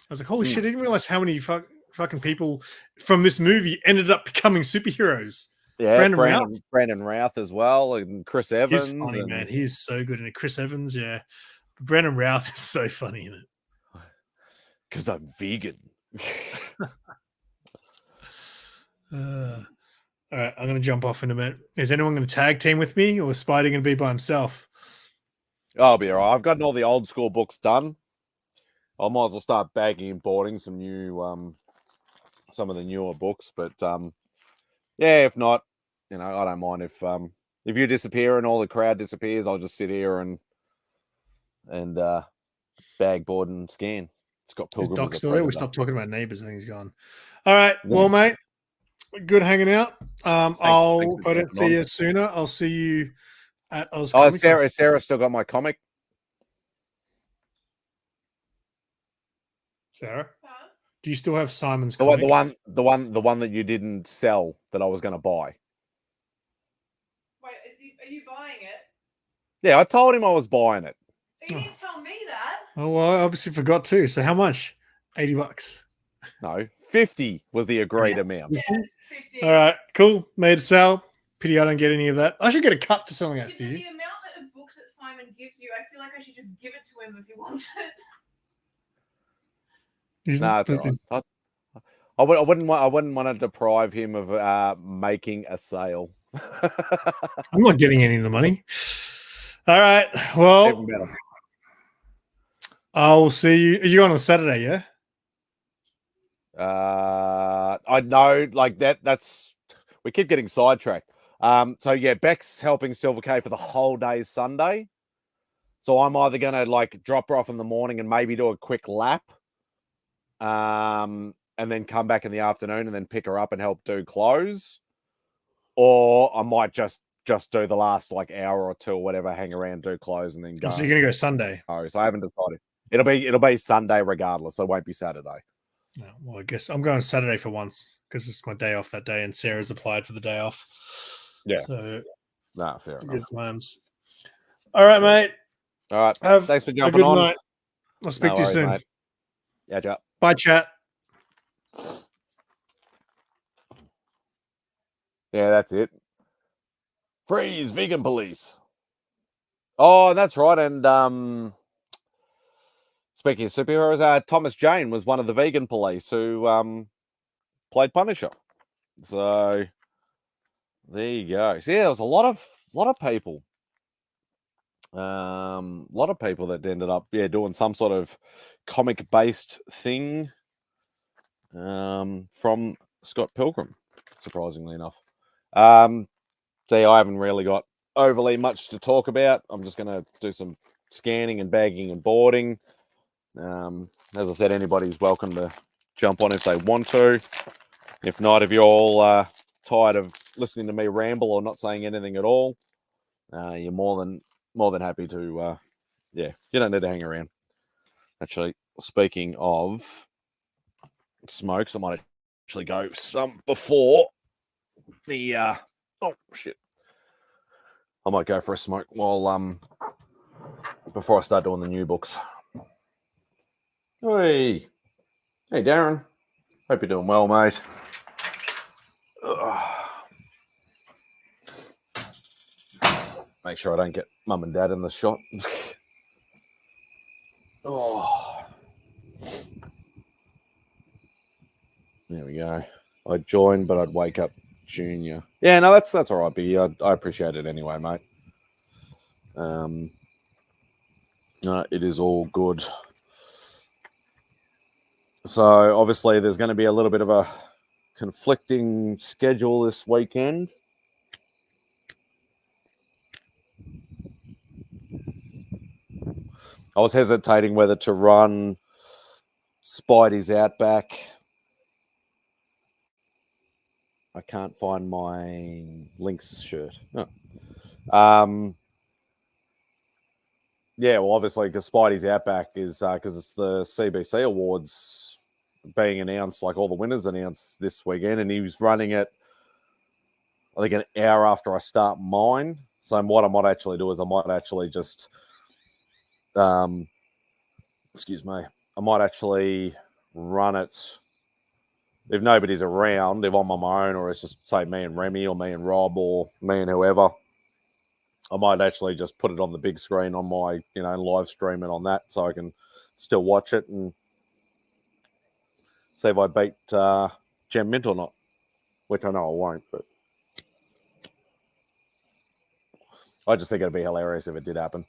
was like, holy shit, I didn't realize how many fucking people from this movie ended up becoming superheroes. Yeah, Brandon Routh as well, and Chris Evans. He's funny, man. He's so good in it. Chris Evans, yeah. Brandon Routh is so funny in it. Because I'm vegan. All right, I'm going to jump off in a minute. Is anyone going to tag team with me, or is Spidey going to be by himself? I'll be all right. I've gotten all the old school books done. I might as well start bagging and boarding some some of the newer books. But yeah, if not, I don't mind if you disappear and all the crowd disappears. I'll just sit here and bag, board, and scan. Scott Is Pilgrim Doc is a still there? We predator. stopped talking about neighbors. I think he's gone. All right. Well, mate, good hanging out. Thanks If for I don't jumping see on. you sooner, I'll see you at Oz Oh, Comic Con. Sarah still got my comic. Sarah, Huh? do you still have Simon's The comic? one that you didn't sell that I was going to buy. Wait, are you buying it? Yeah, I told him I was buying it. You didn't tell me that. Oh, well, I obviously forgot too. So how much? $80. No, 50 was the agreed amount. Yeah, 50. All right, cool. Made a sell. Pity I don't get any of that. I should get a cut for selling that to The you. amount of books that Simon gives you, I feel like I should just give it to him if he wants it. No, it's all right. I wouldn't want to deprive him of making a sale. I'm not getting any of the money. All right. Even Well, better. I'll see you. Are you on Saturday? Yeah. I know, like that's we keep getting sidetracked. So yeah, Beck's helping Silver K for the whole day Sunday. So I'm either gonna like drop her off in the morning and maybe do a quick lap. And then come back in the afternoon and then pick her up and help do clothes. Or I might just do the last like hour or two or whatever, hang around, do clothes, and then go. So you're gonna go Sunday? Oh, so I haven't decided. It'll be Sunday regardless. So it won't be Saturday. No, well, I guess I'm going Saturday for once because it's my day off that day, and Sarah's applied for the day off. Yeah. So Nah, fair enough. good times. All right, mate. All right. Have Thanks for a jumping good on. night. I'll speak to you worries, soon. mate. Yeah, chat. Bye, chat. Yeah, that's it. Freeze, vegan police. Oh, that's right. And speaking of superheroes, Thomas Jane was one of the vegan police who played Punisher. So there you go. So yeah, there was a lot of people. A lot of people that ended up doing some sort of comic based thing from Scott Pilgrim, surprisingly enough. See, I haven't really got overly much to talk about. I'm just going to do some scanning and bagging and boarding. As I said, anybody's welcome to jump on if they want to. If not, if you're all tired of listening to me ramble or not saying anything at all, you're more than happy to. You don't need to hang around. Actually, speaking of smokes, I might actually go some before the. Oh shit! I might go for a smoke while before I start doing the new books. Hey, Darren. Hope you're doing well, mate. Make sure I don't get mum and dad in the shot. Oh, there we go. I'd join, but I'd wake up Junior. Yeah, no, that's all right, B. I appreciate it anyway, mate. No, it is all good. So obviously, there's going to be a little bit of a conflicting schedule this weekend. I was hesitating whether to run Spidey's Outback. I can't find my Lynx shirt. Oh. Yeah, well, obviously, because Spidey's Outback is because it's the CBC Awards being announced, like all the winners announced this weekend, and he was running it, I think, an hour after I start mine. So what I might actually do is I might actually just, excuse me, I might actually run it if nobody's around, if I'm on my own, or it's just say me and Remy or me and Rob or me and whoever. I might actually just put it on the big screen on my, live stream it on that so I can still watch it and see if I beat Gem Mint or not, which I know I won't, but I just think it'd be hilarious if it did happen.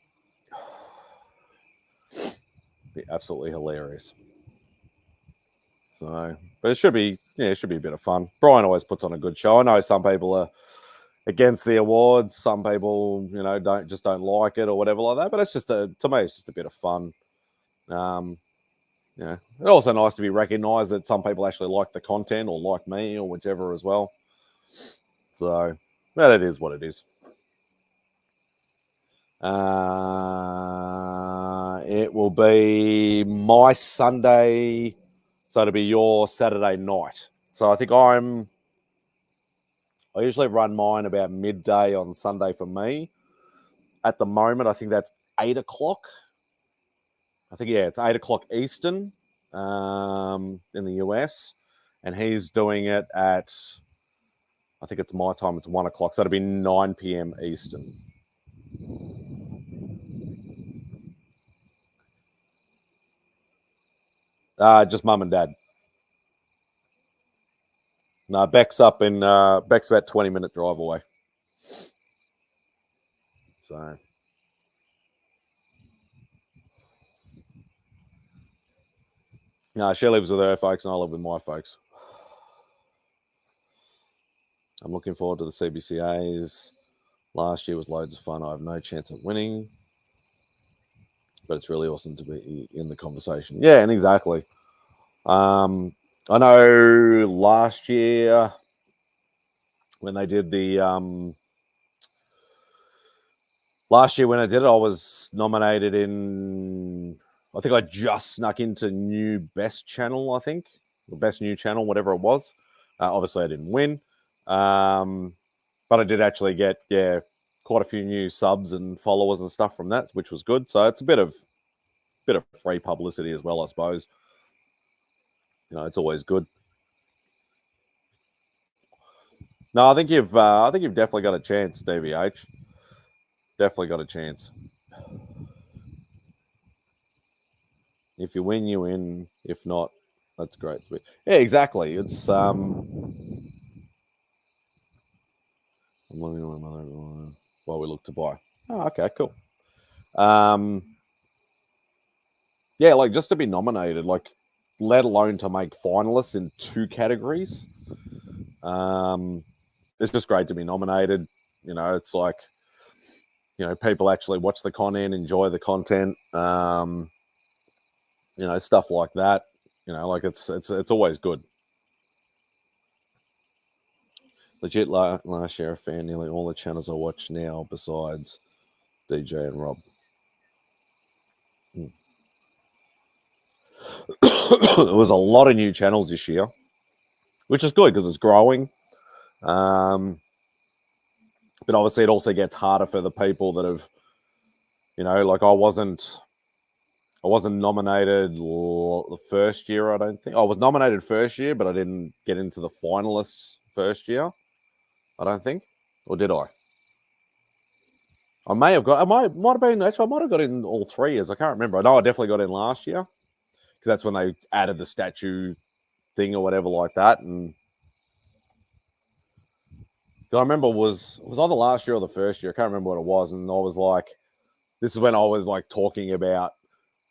Be absolutely hilarious. So, but it should be a bit of fun. Brian always puts on a good show. I know some people are against the awards. Some people, don't like it or whatever like that. But it's just to me, it's just a bit of fun. It's also nice to be recognised that some people actually like the content or like me or whichever as well. So, but it is what it is. It will be my Sunday, so it'll be your Saturday night. So I think I usually run mine about midday on Sunday for me. At the moment, I think that's 8 o'clock. I think, it's 8 o'clock Eastern in the US. And he's doing it at, I think it's my time, it's 1 o'clock. So it'll be 9 p.m. Eastern. Just mum and dad. No, Beck's about 20-minute drive away. So, no, she lives with her folks and I live with my folks. I'm looking forward to the CBCAs. Last year was loads of fun. I have no chance of winning, but it's really awesome to be in the conversation. Yeah, and exactly. I know last year when they did last year when I did it, I was nominated in, I think I just snuck into new best channel, I think, or best new channel, whatever it was. Obviously, I didn't win, but I did actually get quite a few new subs and followers and stuff from that, which was good. So it's a bit of free publicity as well, I suppose. It's always good. No, I think you've definitely got a chance, DVH. Definitely got a chance. If you win, you win. If not, that's great. Yeah, exactly. It's while we look to buy. Oh, okay, cool. Yeah, like just to be nominated, like let alone to make finalists in 2 categories. It's just great to be nominated. It's like, people actually watch the content, enjoy the content. Stuff like that. Like it's always good. Legit last year, I found nearly all the channels I watch now besides DJ and Rob. There was a lot of new channels this year, which is good because it's growing. But obviously it also gets harder for the people that have, like I wasn't nominated the first year, I don't think. I was nominated first year, but I didn't get into the finalists first year, I don't think. Or did I? I might have got in all 3 years. I can't remember. I know I definitely got in last year because that's when they added the statue thing or whatever like that. And I remember was either last year or the first year. I can't remember what it was. And I was like, this is when I was like talking about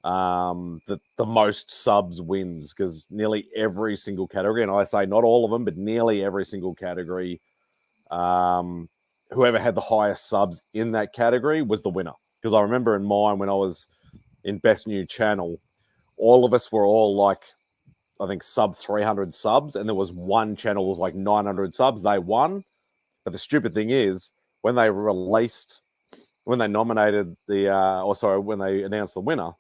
the most subs wins, because nearly every single category, and I say not all of them, but nearly every single category, whoever had the highest subs in that category was the winner. Because I remember in mine, when I was in best new channel, all of us were all like, I think sub 300 subs, and there was one channel was like 900 subs. They won. But the stupid thing is, when they nominated when they announced the winner,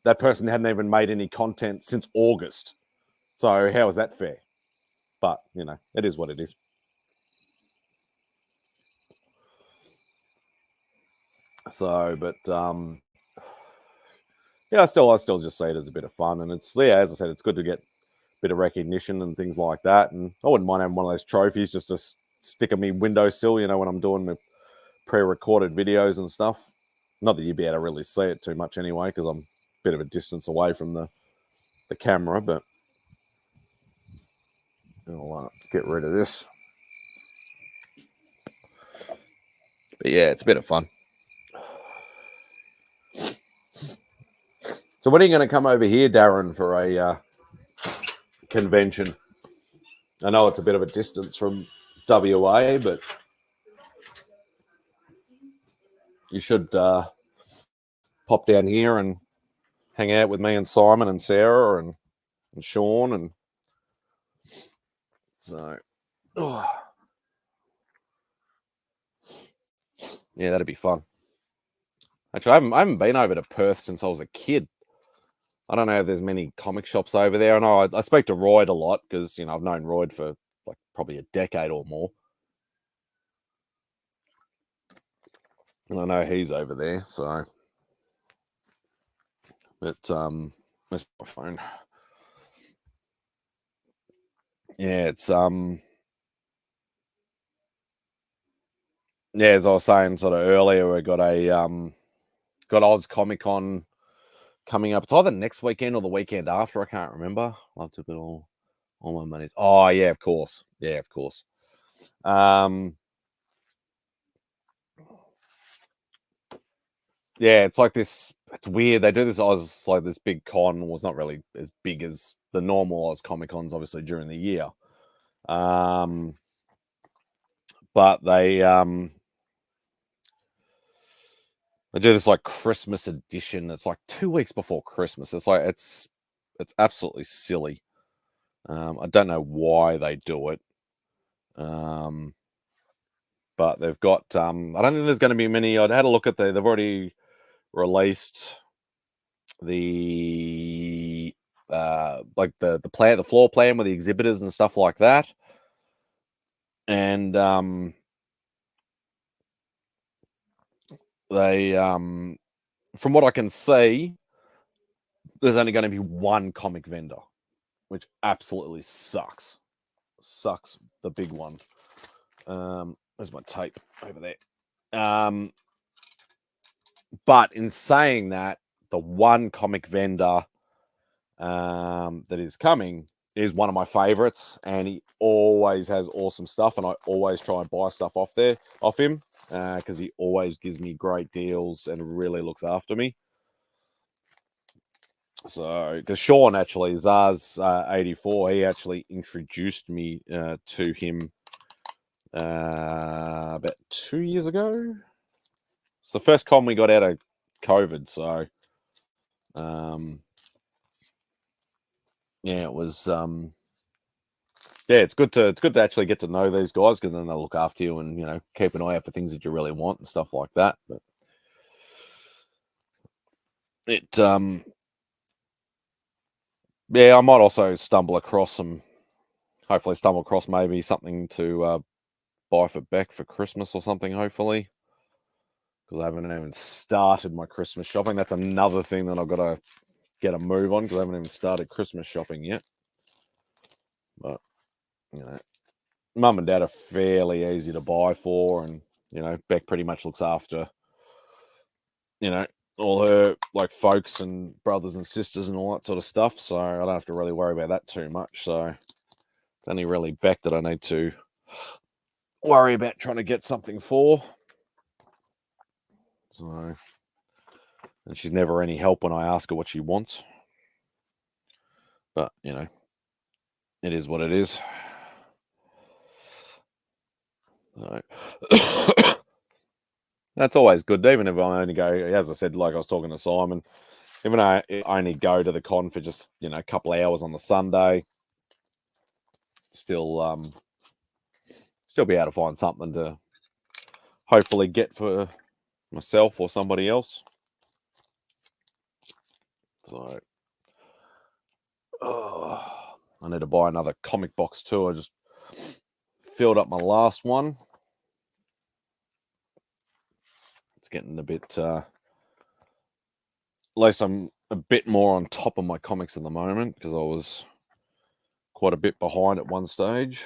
that person hadn't even made any content since August. So how is that fair? But, it is what it is. So, but, I still just see it as a bit of fun. And it's, as I said, it's good to get a bit of recognition and things like that. And I wouldn't mind having one of those trophies just to stick on my windowsill, when I'm doing my pre-recorded videos and stuff. Not that you'd be able to really see it too much anyway, because I'm a bit of a distance away from the camera, but I'll get rid of this. But yeah, it's a bit of fun. So when are you going to come over here, Darren, for a convention? I know it's a bit of a distance from WA, but you should pop down here and hang out with me and Simon and Sarah and Sean. And so, yeah, that'd be fun. Actually, I haven't been over to Perth since I was a kid. I don't know if there's many comic shops over there. I know I spoke to Royd a lot because, you know, I've known Royd for like probably a decade or more. And I know he's over there, so. But, where's my phone? Yeah, it's, yeah, as I was saying sort of earlier, we got got Oz Comic Con coming up. It's either next weekend or the weekend after. I can't remember. I'll have to put all my monies. Oh yeah, of course. Yeah, of course. Yeah, it's like this. It's weird. They do this Oz like this big con. Well, it's not really as big as the normal Oz Comic Cons, obviously during the year. But they do this like Christmas edition. It's like 2 weeks before Christmas. It's like it's absolutely silly. I don't know why they do it. But they've got I don't think there's going to be many. I'd had a look at they've already released the like the floor plan with the exhibitors and stuff like that. And they from what I can see, there's only going to be one comic vendor, which absolutely sucks. Sucks, the big one. There's my tape over there. But in saying that, the one comic vendor that is coming is one of my favorites, and he always has awesome stuff, and I always try and buy stuff off him because he always gives me great deals and really looks after me. So, because Sean actually, Zaz 84, he actually introduced me to him about 2 years ago. It's the first con we got out of COVID, so yeah, it was yeah, it's good to actually get to know these guys because then they'll look after you and, you know, keep an eye out for things that you really want and stuff like that. But it yeah, I might also stumble across maybe something to buy for Beck for Christmas or something, hopefully, because I haven't even started my Christmas shopping. That's another thing that I've got to get a move on because I haven't even started Christmas shopping yet. But, you know, Mum and Dad are fairly easy to buy for, and, you know, Beck pretty much looks after, you know, all her like folks and brothers and sisters and all that sort of stuff. So I don't have to really worry about that too much. So it's only really Beck that I need to worry about trying to get something for. So, and she's never any help when I ask her what she wants. But, you know, it is what it is. So, that's always good, even if I only go, as I said, like I was talking to Simon, even though I only go to the con for just, you know, a couple of hours on the Sunday, still be able to find something to hopefully get for myself or somebody else. So, I need to buy another comic box too. I just filled up my last one. It's getting a bit, at least I'm a bit more on top of my comics at the moment because I was quite a bit behind at one stage.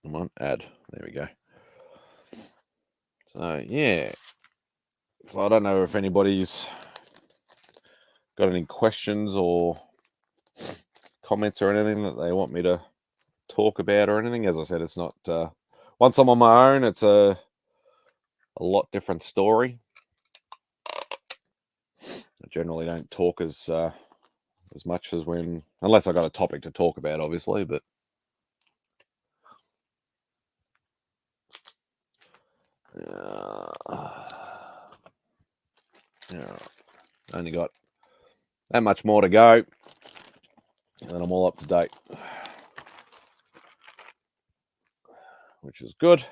Come on, add. There we go. So, yeah. So, I don't know if anybody's got any questions or comments or anything that they want me to talk about or anything. As I said, it's not once I'm on my own, it's a lot different story. I generally don't talk as much as when, unless I got a topic to talk about, obviously. But only got that much more to go, and I'm all up to date, which is good.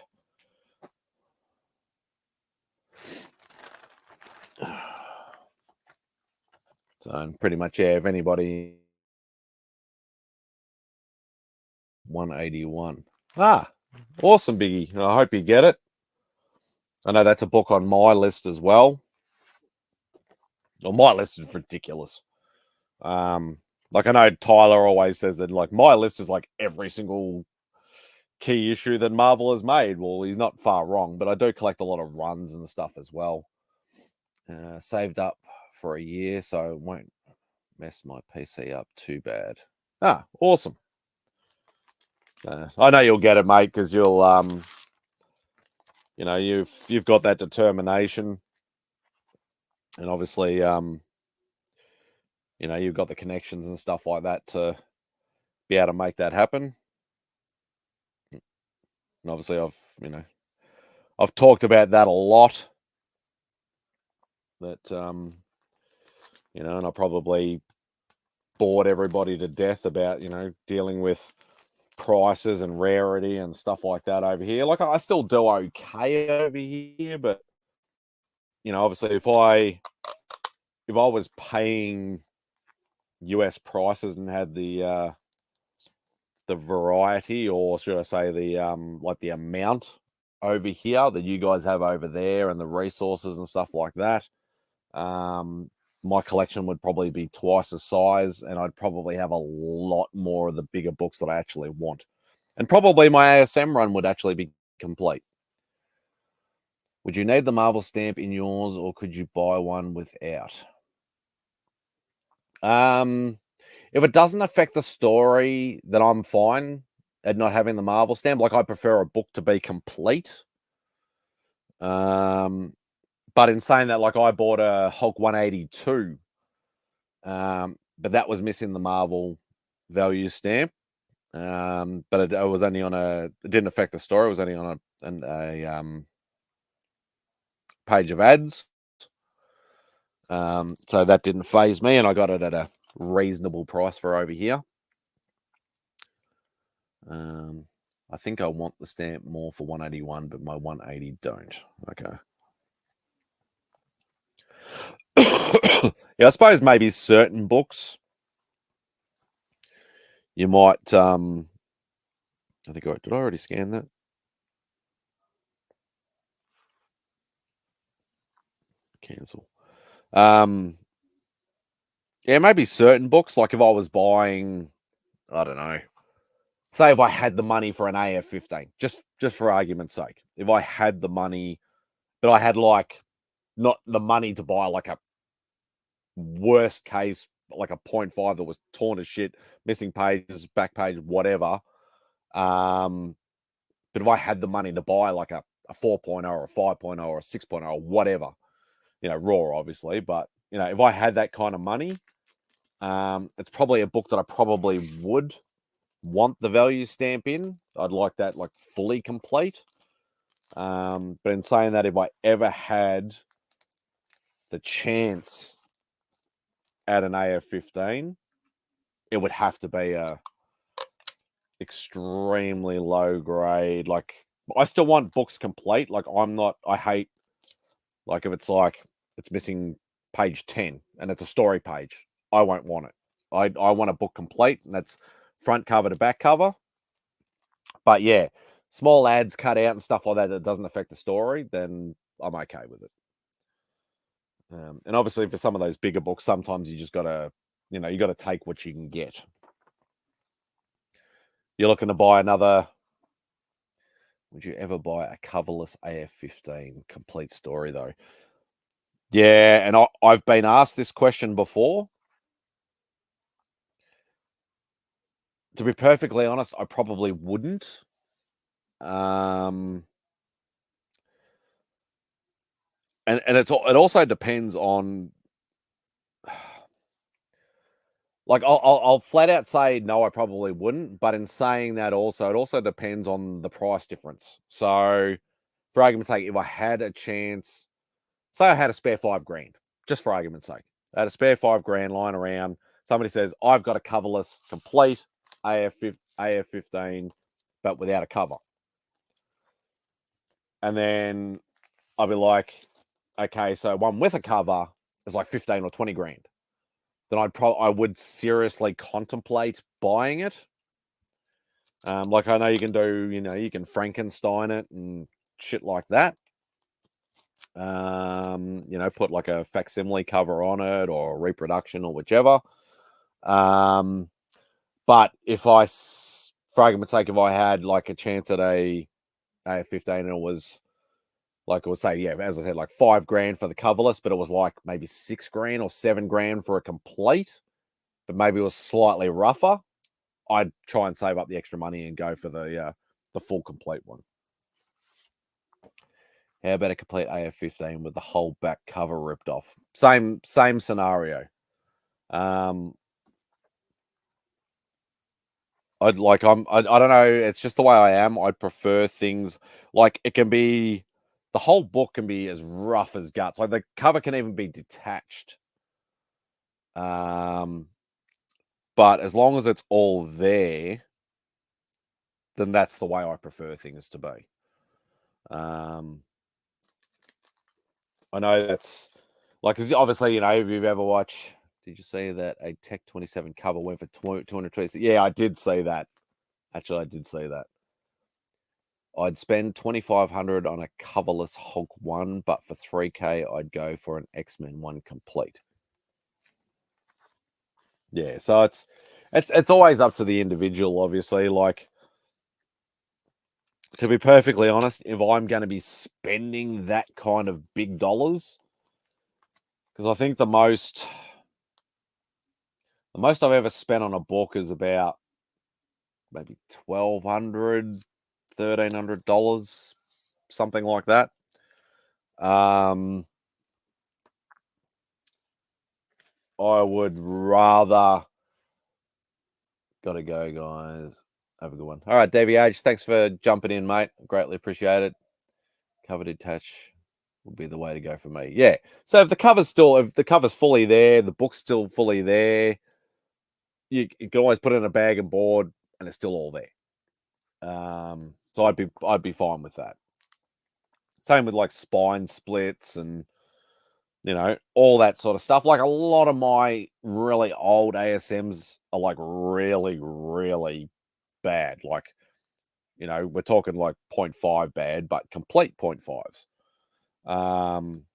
So pretty much, yeah, if anybody 181. Awesome, Biggie. I hope you get it. I know that's a book on my list as well. Well, my list is ridiculous. Like I know Tyler always says that like my list is like every single key issue that Marvel has made. Well, he's not far wrong, but I do collect a lot of runs and stuff as well. Saved up for a year, so it won't mess my PC up too bad. Awesome. I know you'll get it, mate, because you'll you've got that determination, and obviously you've got the connections and stuff like that to be able to make that happen. And obviously I've talked about that a lot, that and I probably bored everybody to death about dealing with prices and rarity and stuff like that over here. Like I still do okay over here, but obviously if I was paying US prices and had the variety, or should I say the like the amount over here that you guys have over there, and the resources and stuff like that, my collection would probably be twice the size, and I'd probably have a lot more of the bigger books that I actually want, and probably my ASM run would actually be complete. Would you need the Marvel stamp in yours, or could you buy one without? If it doesn't affect the story, then I'm fine at not having the Marvel stamp. Like I prefer a book to be complete. But in saying that, like I bought a Hulk 182, but that was missing the Marvel value stamp. But it was only on it didn't affect the story. It was only on a page of ads. So that didn't phase me, and I got it at a reasonable price for over here. I think I want the stamp more for 181, but my 180 don't. Okay. Yeah, I suppose maybe certain books you might I think did I already scan that? Cancel. Yeah, maybe certain books, like if I was buying, I don't know, say if I had the money for an AF-15, just for argument's sake, if I had the money, but I had like not the money to buy like a worst case, like a 0.5 that was torn as shit, missing pages, back page, whatever. But if I had the money to buy like a 4.0 or a 5.0 or a 6.0 or whatever, raw obviously, but if I had that kind of money, it's probably a book that I probably would want the value stamp in. I'd like that like fully complete. But in saying that, if I ever had the chance at an AF-15, it would have to be a extremely low grade. Like I still want books complete. Like I hate like if it's like it's missing page 10 and it's a story page, I won't want it. I want a book complete, and that's front cover to back cover. But yeah, small ads cut out and stuff like that doesn't affect the story, then I'm okay with it. And obviously for some of those bigger books, sometimes you just gotta, you gotta take what you can get. You're looking to buy another. Would you ever buy a coverless AF-15 complete story though? Yeah, and I've been asked this question before. To be perfectly honest, I probably wouldn't. And it also depends on, like, I'll flat out say no, I probably wouldn't. But in saying that, also, it also depends on the price difference. So, for argument's sake, if I had a chance, say I had a spare $5,000, just for argument's sake, I had a spare $5,000 lying around. Somebody says, I've got a coverless complete AF-15, but without a cover. And then I'll be like, okay, so one with a cover is like 15 or 20 grand. Then I would seriously contemplate buying it. Like, I know you can do, you can Frankenstein it and shit like that. Put like a facsimile cover on it or reproduction or whichever. But if for argument's sake, if I had like a chance at a AF-15 and it was like, it was, say, yeah, as I said, like $5,000 for the coverless, but it was like maybe $6,000 or $7,000 for a complete, but maybe it was slightly rougher, I'd try and save up the extra money and go for the full complete one. How about a complete AF-15 with the whole back cover ripped off? Same scenario. I don't know. It's just the way I am. I'd prefer things like it can be, the whole book can be as rough as guts. Like the cover can even be detached. But as long as it's all there, then that's the way I prefer things to be. I know that's like, because obviously, if you've ever watched, did you see that a Tech 27 cover went for 226? Yeah, I did see that. Actually, I did see that. I'd spend $2,500 on a coverless Hulk 1, but for $3,000, I'd go for an X-Men 1 complete. Yeah, so it's always up to the individual, obviously. Like, to be perfectly honest, if I'm going to be spending that kind of big dollars, because I think the most I've ever spent on a book is about maybe $1,200, $1,300, something like that. I would rather. Gotta go, guys. Have a good one. All right, Davey H, thanks for jumping in, mate. Greatly appreciate it. Cover detach would be the way to go for me. Yeah. So if the cover's fully there, the book's still fully there, you can always put it in a bag and board, and it's still all there. So I'd be fine with that. Same with like spine splits and all that sort of stuff. Like, a lot of my really old ASMs are like really, really bad. Like, we're talking like 0.5 bad, but complete 0.5s.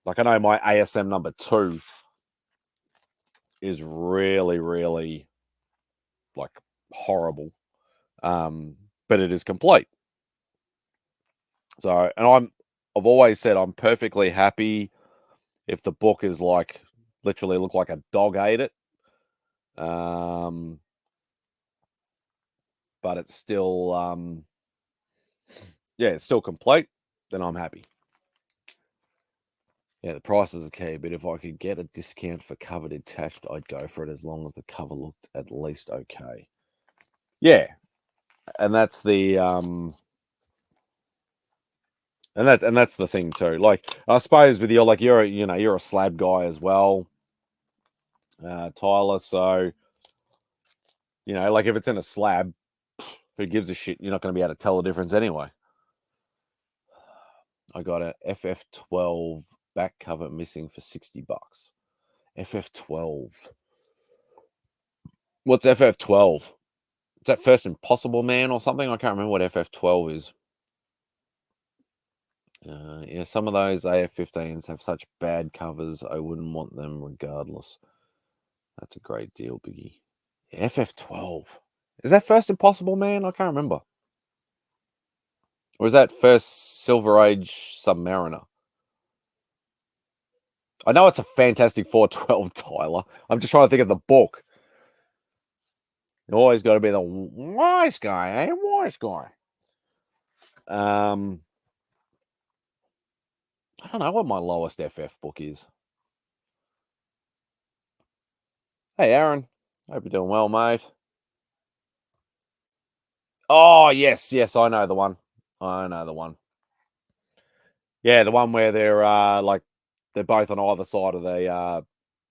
Like, I know my ASM number 2 is really, really like horrible. But it is complete. So, and I've always said I'm perfectly happy if the book is like literally look like a dog ate it. But it's still it's still complete, then I'm happy. Yeah, the price is the key, but if I could get a discount for cover detached, I'd go for it as long as the cover looked at least okay. Yeah. And that's the and that's the thing too. Like, I suppose with you, like, you're a slab guy as well, Tyler. So, like, if it's in a slab, who gives a shit? You're not going to be able to tell the difference anyway. I got a FF12 back cover missing for $60. FF12. What's FF12? Is that First Impossible Man or something? I can't remember what FF12 is. Yeah, some of those AF-15s have such bad covers, I wouldn't want them regardless. That's a great deal, Biggie. Yeah, FF12. Is that First Impossible Man? I can't remember. Or is that First Silver Age Submariner? I know it's a Fantastic 412, Tyler. I'm just trying to think of the book. You always got to be the wise guy, eh? Wise guy. I don't know what my lowest FF book is. Hey, Aaron. Hope you're doing well, mate. Oh, yes, I know the one. Yeah, the one where they're like they're both on either side of the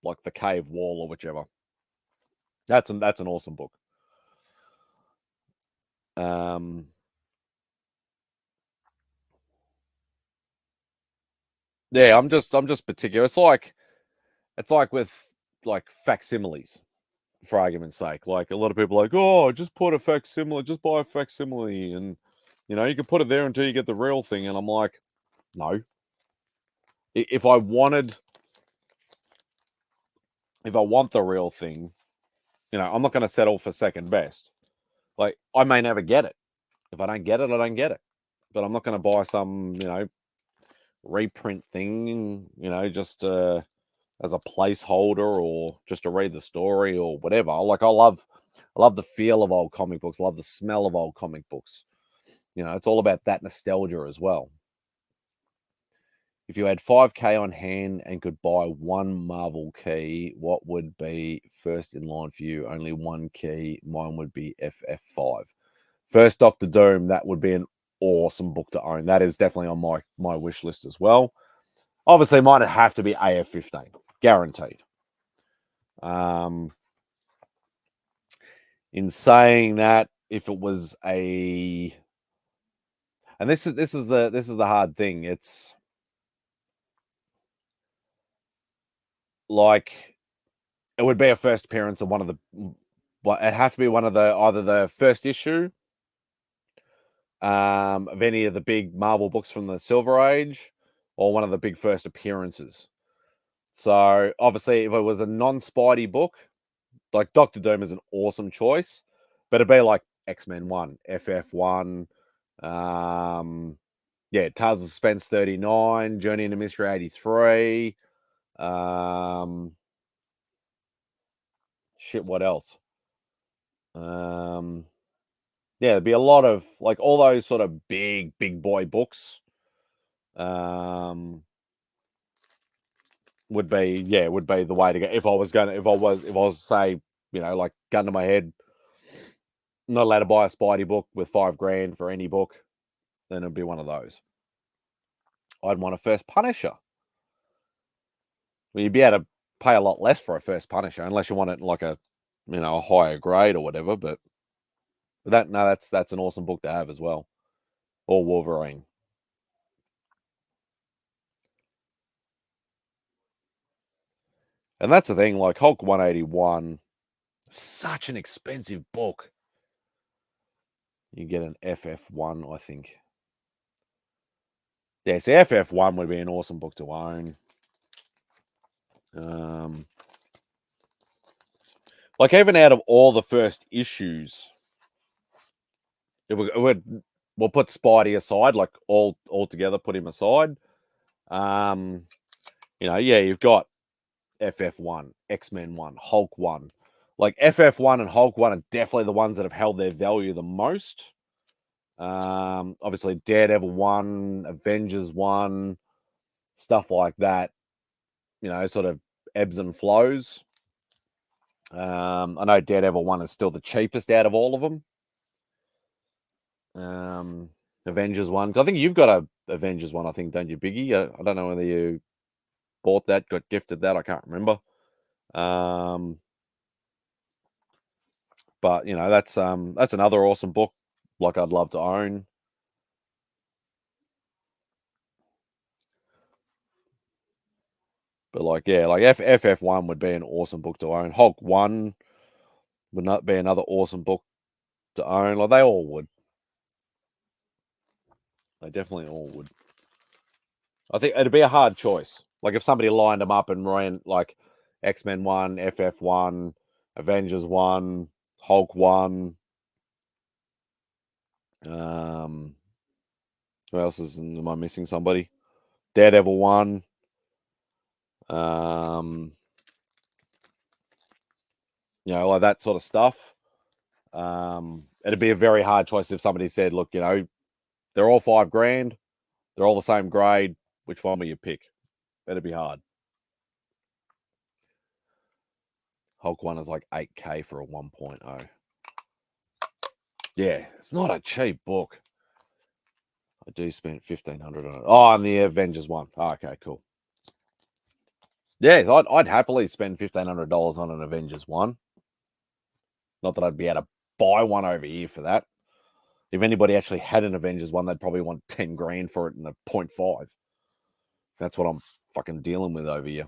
like the cave wall or whichever. That's an awesome book. Yeah, I'm just particular. It's like with like facsimiles, for argument's sake. Like a lot of people are like, oh, just put a facsimile, just buy a facsimile, and you can put it there until you get the real thing. And I'm like, no. If I want the real thing, I'm not going to settle for second best. Like I may never get it. If I don't get it, I don't get it. But I'm not going to buy some, reprint thing, just as a placeholder or just to read the story or whatever. Like I love the feel of old comic books. I love the smell of old comic books. It's all about that nostalgia as well. If you had $5,000 on hand and could buy one Marvel key, what would be first in line for you? Only one key. Mine would be FF5. First Doctor Doom, that would be an awesome book to own. That is definitely on my wish list as well. Obviously, mine would have to be AF15. Guaranteed. In saying that, if it was and this is the hard thing. It's like it would be a first appearance of one of the. It'd have to be one of the either the first issue of any of the big Marvel books from the Silver Age, or one of the big first appearances. So obviously, if it was a non-Spidey book, like Doctor Doom is an awesome choice, but it'd be like X-Men 1, FF1, Tales of Suspense 39, Journey into Mystery 83. What else? There'd be a lot of like all those sort of big boy books. Would be the way to go. If I was say, like gun to my head, not allowed to buy a Spidey book with $5,000 for any book, then it'd be one of those. I'd want a first Punisher. Well, you'd be able to pay a lot less for a first Punisher unless you want it like a higher grade or whatever. But that's an awesome book to have as well. Or Wolverine. And that's the thing, like Hulk 181, such an expensive book. You get an FF1, I think. Yeah, so FF1 would be an awesome book to own. Like even out of all the first issues, we'll put Spidey aside, like all together, put him aside. You've got FF1, X-Men 1, Hulk 1. Like FF1 and Hulk 1 are definitely the ones that have held their value the most. Obviously Daredevil 1, Avengers 1, stuff like that, sort of ebbs and flows. I know Daredevil 1 is still the cheapest out of all of them. Avengers 1, I think you've got a Avengers 1, I think, don't you, Biggie? I don't know whether you bought that, got gifted that, I can't remember. But that's another awesome book, like I'd love to own. But like FF1 would be an awesome book to own. Hulk 1 would not be another awesome book to own. Like they all would. They definitely all would. I think it'd be a hard choice. Like if somebody lined them up and ran like X-Men 1, FF1, Avengers 1, Hulk 1. Who else am I missing somebody? Daredevil 1. Like that sort of stuff. It'd be a very hard choice if somebody said, look, They're all $5,000. They're all the same grade. Which one will you pick? Better be hard. Hulk 1 is like $8K for a 1.0. Yeah, it's not a cheap book. I do spend $1,500 on it. Oh, and the Avengers one. Oh, okay, cool. Yes, I'd happily spend $1,500 on an Avengers one. Not that I'd be able to buy one over here for that. If anybody actually had an Avengers one, they'd probably want $10,000 for it in a 0.5. That's what I'm fucking dealing with over here.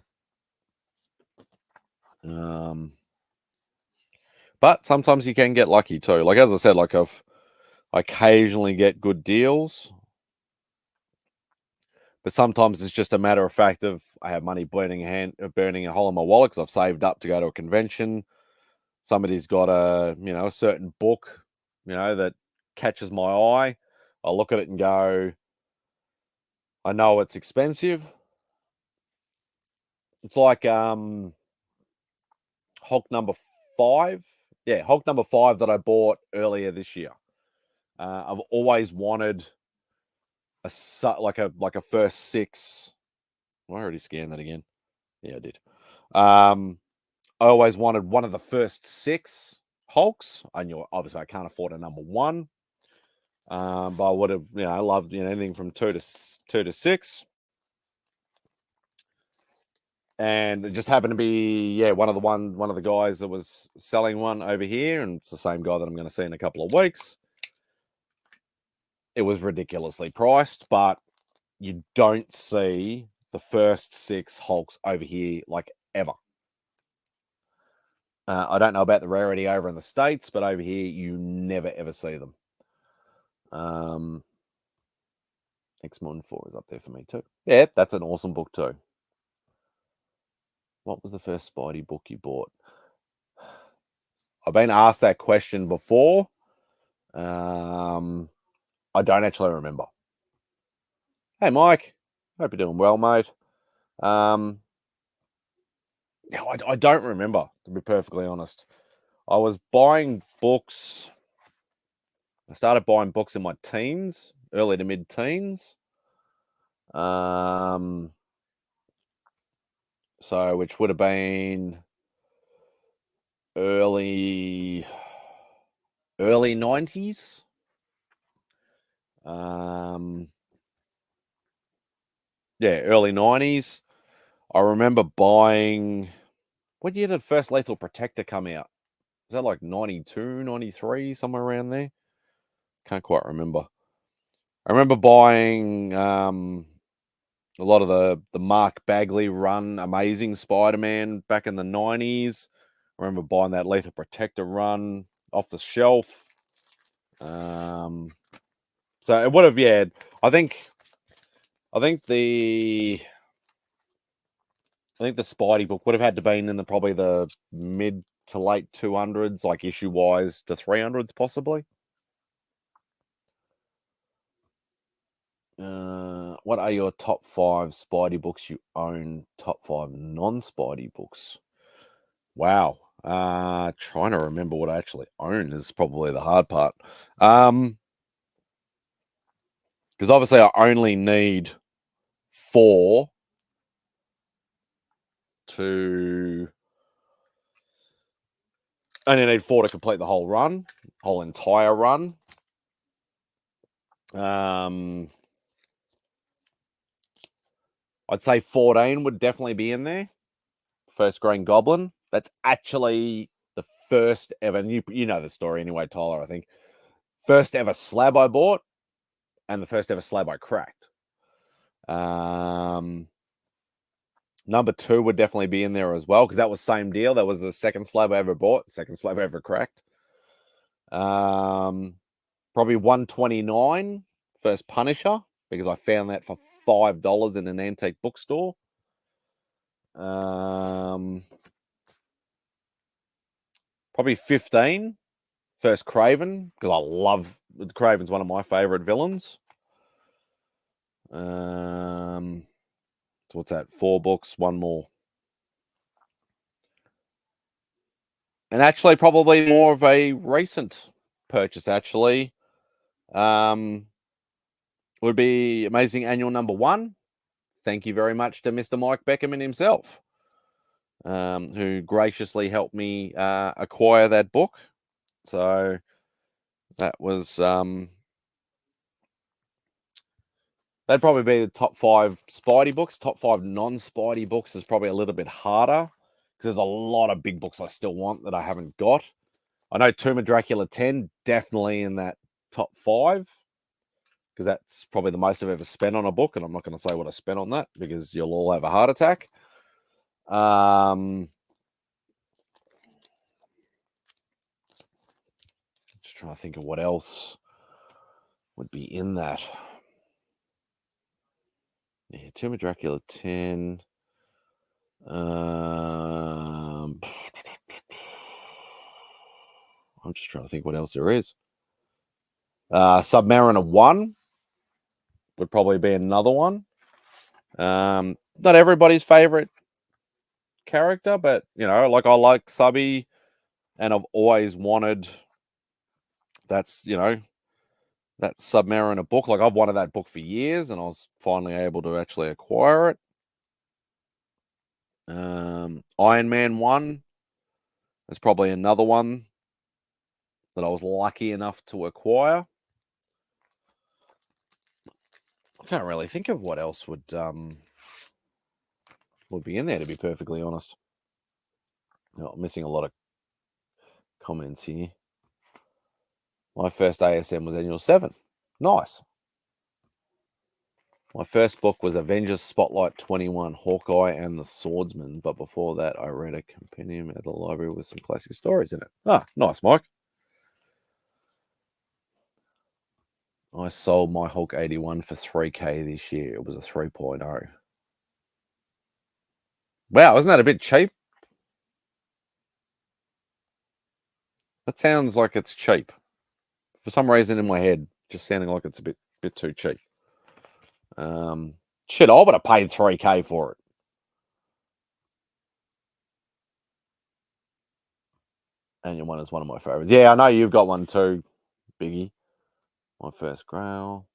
But sometimes you can get lucky too. Like, as I said, like I occasionally get good deals. But sometimes it's just a matter of fact of I have money burning a hole in my wallet because I've saved up to go to a convention. Somebody's got a certain book, that catches my eye. I look at it and go, I know it's expensive. It's like Hulk number 5. Yeah, Hulk number 5 that I bought earlier this year. I've always wanted a first 6. Well, I already scanned that again. Yeah, I did. I always wanted one of the first 6 Hulks. I knew obviously I can't afford a number 1. But I would have, loved anything from 2 to 6. And it just happened to be, one of the guys that was selling one over here, and it's the same guy that I'm going to see in a couple of weeks. It was ridiculously priced, but you don't see the first 6 Hulks over here like ever. I don't know about the rarity over in the States, but over here you never ever see them. X-Men 4 is up there for me too. Yeah, that's an awesome book too. What was the first Spidey book you bought? I've been asked that question before. I don't actually remember. Hey, Mike. Hope you're doing well, mate. I don't remember, to be perfectly honest. I was buying books. I started buying books in my teens, early to mid-teens. So which would have been early 90s. Early 90s. I remember buying, what year did first Lethal Protector come out? Was that like 92, 93, somewhere around there? Can't quite remember. I remember buying a lot of the Mark Bagley run Amazing Spider-Man back in the 90s. I remember buying that Lethal Protector run off the shelf. So it would have, I think the Spidey book would have had to been in probably the mid to late 200s, like issue wise to 300s possibly. What are your top 5 Spidey books you own? Top 5 non-Spidey books. Wow. Trying to remember what I actually own is probably the hard part. Because obviously I only need 4 to complete the whole entire run. I'd say 14 would definitely be in there. First Green Goblin. That's actually the first ever, and you know the story anyway, Tyler, I think. First ever slab I bought and the first ever slab I cracked. Number 2 would definitely be in there as well, because that was same deal. That was the second slab I ever bought, second slab I ever cracked. Probably 129, first Punisher, because I found that for $5 in an antique bookstore. Probably 15, first Craven, because I love Craven's one of my favorite villains. So what's that? 4 books, 1 more. And actually, probably more of a recent purchase, actually. would be Amazing Annual number 1. Thank you very much to Mr. Mike Beckerman himself, who graciously helped me acquire that book. So that was that'd probably be the top 5 Spidey books. Top 5 non-Spidey books is probably a little bit harder because there's a lot of big books I still want that I haven't got. I know Tomb of Dracula 10 definitely in that top 5 because that's probably the most I've ever spent on a book, and I'm not going to say what I spent on that because you'll all have a heart attack. Just trying to think of what else would be in that. Yeah, Tomb of Dracula 10. I'm just trying to think what else there is. Submariner 1 would probably be another one. Not everybody's favorite character, but you know, like I like Subby, and I've always wanted that's that Submariner book. Like I've wanted that book for years, and I was finally able to actually acquire it. Iron Man 1 is probably another one that I was lucky enough to acquire. I can't really think of what else would be in there, to be perfectly honest. No, I'm missing a lot of comments here. My first ASM was Annual 7. Nice. My first book was Avengers Spotlight 21, Hawkeye and the Swordsman. But before that, I read a compendium at the library with some classic stories in it. Ah, nice, Mike. I sold my Hulk 81 for 3K this year. It was a 3.0. Wow, isn't that a bit cheap? That sounds like it's cheap. For some reason in my head, just sounding like it's a bit too cheap. Shit, I would have paid 3K for it. Annual 1 is one of my favorites. Yeah, I know you've got one too, Biggie. My first Grail.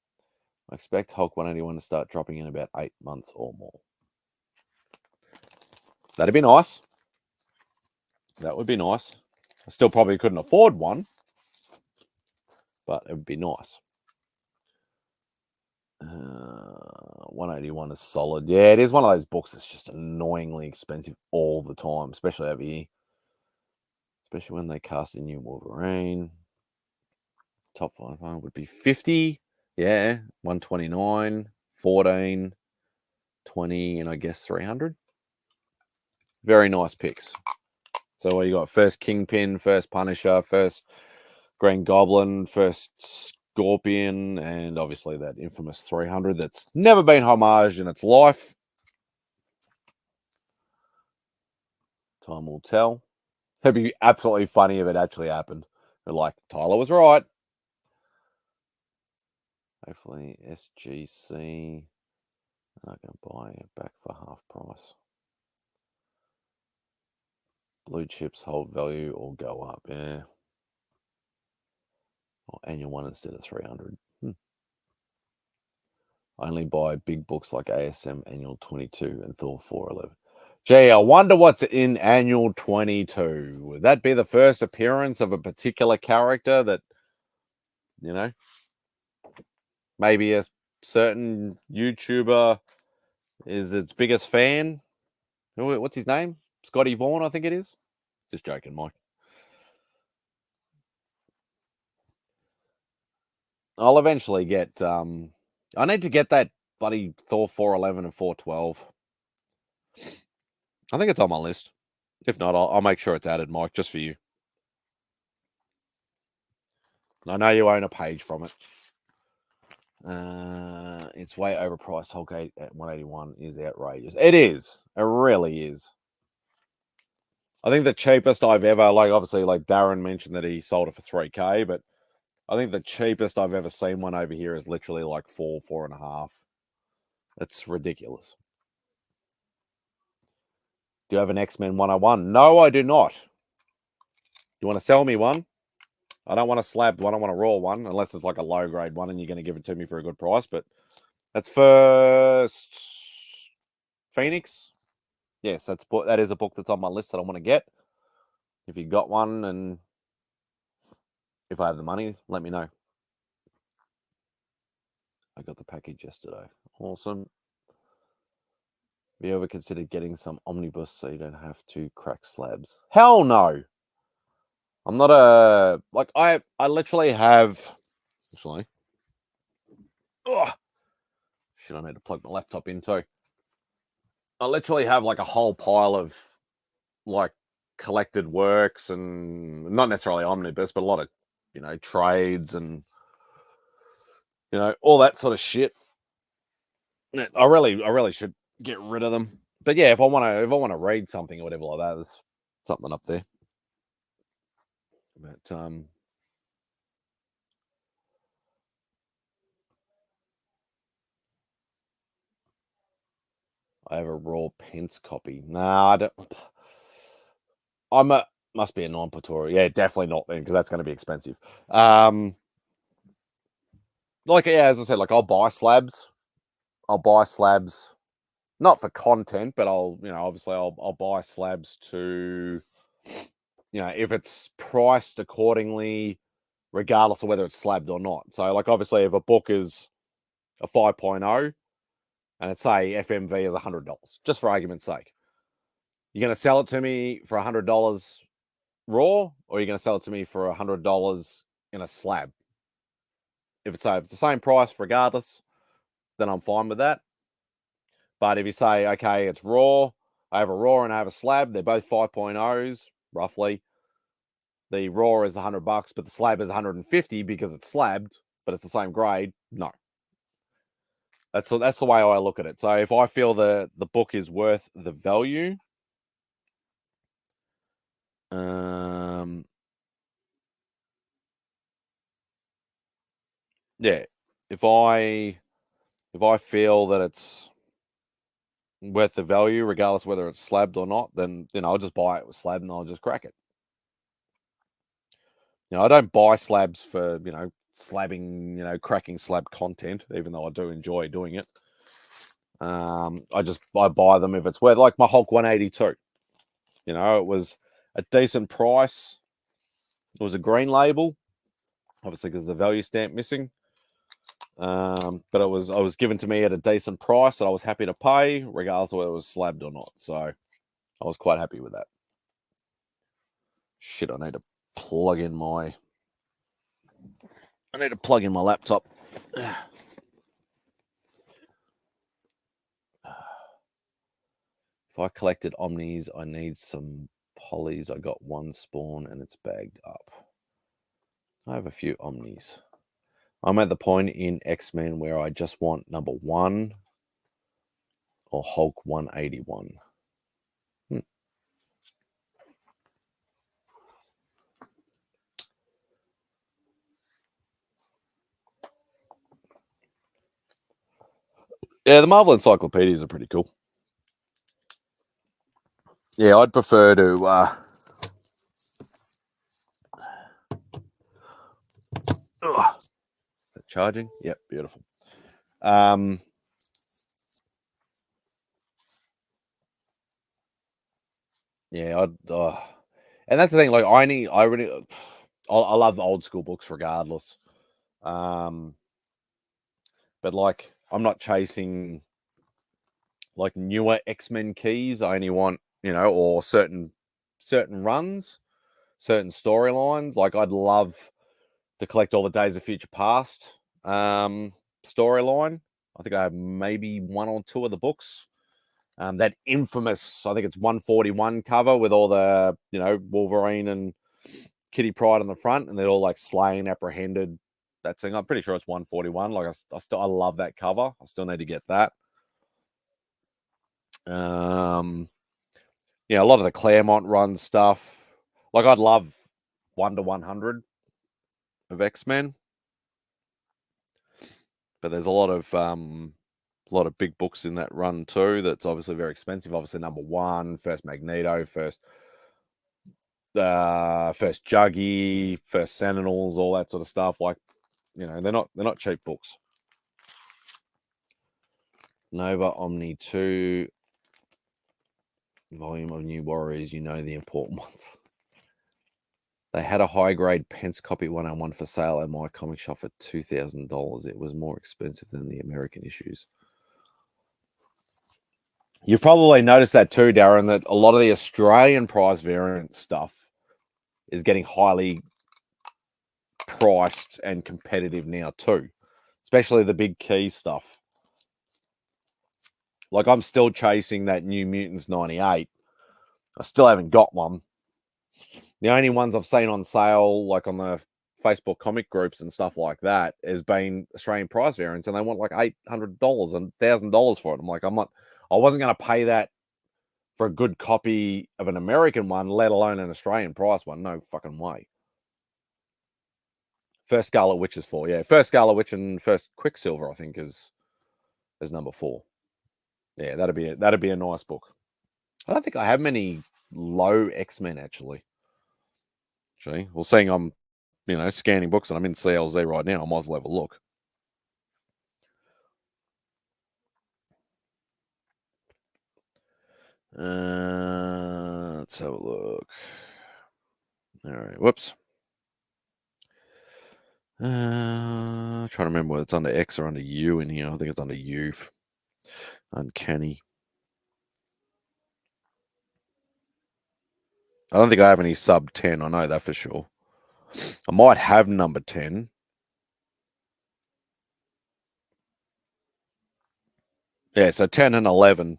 I expect Hulk 181 to start dropping in about 8 months or more. That'd be nice. That would be nice. I still probably couldn't afford one, but it would be nice. 181 is solid. Yeah, it is one of those books that's just annoyingly expensive all the time, especially over here. Especially when they cast a new Wolverine. Top 5 would be 50. Yeah, 129, 14, 20, and I guess 300. Very nice picks. So what you got? First Kingpin, first Punisher, first Green Goblin, first Scorpion, and obviously that infamous 300 that's never been homaged in its life. Time will tell. It'd be absolutely funny if it actually happened. But like, Tyler was right. Hopefully SGC. I can buy it back for half price. Blue chips hold value or go up. Yeah. Or Annual 1 instead of 300. I only buy big books like ASM Annual 22 and Thor 411. Gee, I wonder what's in Annual 22. Would that be the first appearance of a particular character that, you know, maybe a certain YouTuber is its biggest fan? What's his name? Scotty Vaughn, I think it is. Just joking, Mike. I'll eventually get... I need to get that bloody Thor 411 and 412. I think it's on my list. If not, I'll make sure it's added, Mike, just for you. I know you own a page from it. It's way overpriced. Hulk 8 at 181 is outrageous. It is. It really is. I think the cheapest I've ever, like obviously like Darren mentioned that he sold it for 3K, but I think the cheapest I've ever seen one over here is literally like 4.5. It's ridiculous. Do you have an X-Men 101? No, I do not. You want to sell me one? I don't want a slabbed one. I want a raw one, unless it's like a low grade one and you're going to give it to me for a good price. But that's first Phoenix. Yes, that is a book that's on my list that I want to get. If you got one and if I have the money, let me know. I got the package yesterday. Awesome. Have you ever considered getting some omnibus so you don't have to crack slabs? Hell no. I'm not a like I literally have actually. Oh, shit, I need to plug my laptop in too. I literally have like a whole pile of like collected works and not necessarily omnibus, but a lot of trades and all that sort of shit. I really should get rid of them. But yeah, if I want to read something or whatever like that, there's something up there. But I have a raw Pence copy. Nah, I don't. Must be a non-Patori. Yeah, definitely not then, because that's going to be expensive. Like as I said, like I'll buy slabs. Not for content, but obviously I'll buy slabs to, if it's priced accordingly, regardless of whether it's slabbed or not. So, like, obviously, if a book is a 5.0 and it's say FMV is $100, just for argument's sake, you're going to sell it to me for $100 raw, or you're going to sell it to me for $100 in a slab? If it's the same price, regardless, then I'm fine with that. But if you say, okay, it's raw, I have a raw and I have a slab, they're both 5.0s, roughly. The raw is $100, but the slab is $150 because it's slabbed, but it's the same grade. No. That's the way I look at it. So if I feel the book is worth the value, yeah, if I feel that it's worth the value, regardless of whether it's slabbed or not, then I'll just buy it with slab and I'll just crack it. I don't buy slabs for slabbing, cracking slab content, even though I do enjoy doing it. I buy them if it's worth, like my Hulk 182. It was a decent price. It was a green label, obviously because of the value stamp missing. But I was given to me at a decent price that I was happy to pay, regardless of whether it was slabbed or not. So I was quite happy with that. Shit, I need to plug in my laptop. If I collected omnis, I need some polys. I got one spawn and it's bagged up. I have a few omnis. I'm at the point in X-Men where I just want number 1 or Hulk 181. Yeah, the Marvel encyclopedias are pretty cool. Yeah, I'd prefer to. Is that charging? Yep, beautiful. Yeah, and that's the thing. Like, I love old school books regardless. But like, I'm not chasing like newer X-Men keys. I only want, or certain runs, certain storylines. Like, I'd love to collect all the Days of Future Past storyline. I think I have maybe 1 or 2 of the books. That infamous, I think it's 141 cover with all the, Wolverine and Kitty Pryde on the front, and they're all like slain, apprehended. That thing. I'm pretty sure it's 141. Like I love that cover. I still need to get that. A lot of the Claremont run stuff. Like, I'd love 1 to 100 of X-Men, but there's a lot of big books in that run too. That's obviously very expensive. Obviously, number 1, first Magneto, first First Juggy, First Sentinels, all that sort of stuff. Like, they're not cheap books. Nova Omni 2 volume of New Warriors, the important ones. They had a high-grade Pence copy 101 for sale at my comic shop for $2,000. It was more expensive than the American issues. You've probably noticed that too, Darren, that a lot of the Australian prize variant stuff is getting highly priced and competitive now too, especially the big key stuff. Like, I'm still chasing that New Mutants 98. I still haven't got one. The only ones I've seen on sale, like on the Facebook comic groups and stuff like that, has been Australian prize variants, and they want like $800 and $1,000 for it. I'm like, I wasn't going to pay that for a good copy of an American one, let alone an Australian price one. No fucking way. First Scarlet Witch is 4. Yeah, First Scarlet Witch and First Quicksilver, I think, is number 4. Yeah, that'd be a nice book. I don't think I have many low X-Men actually. Well, seeing I'm, scanning books and I'm in CLZ right now, I might as well have a look. Let's have a look. All right, whoops. Trying to remember whether it's under X or under U in here. I think it's under U. Uncanny. I don't think I have any sub 10. I know that for sure. I might have number 10. Yeah, so 10 and 11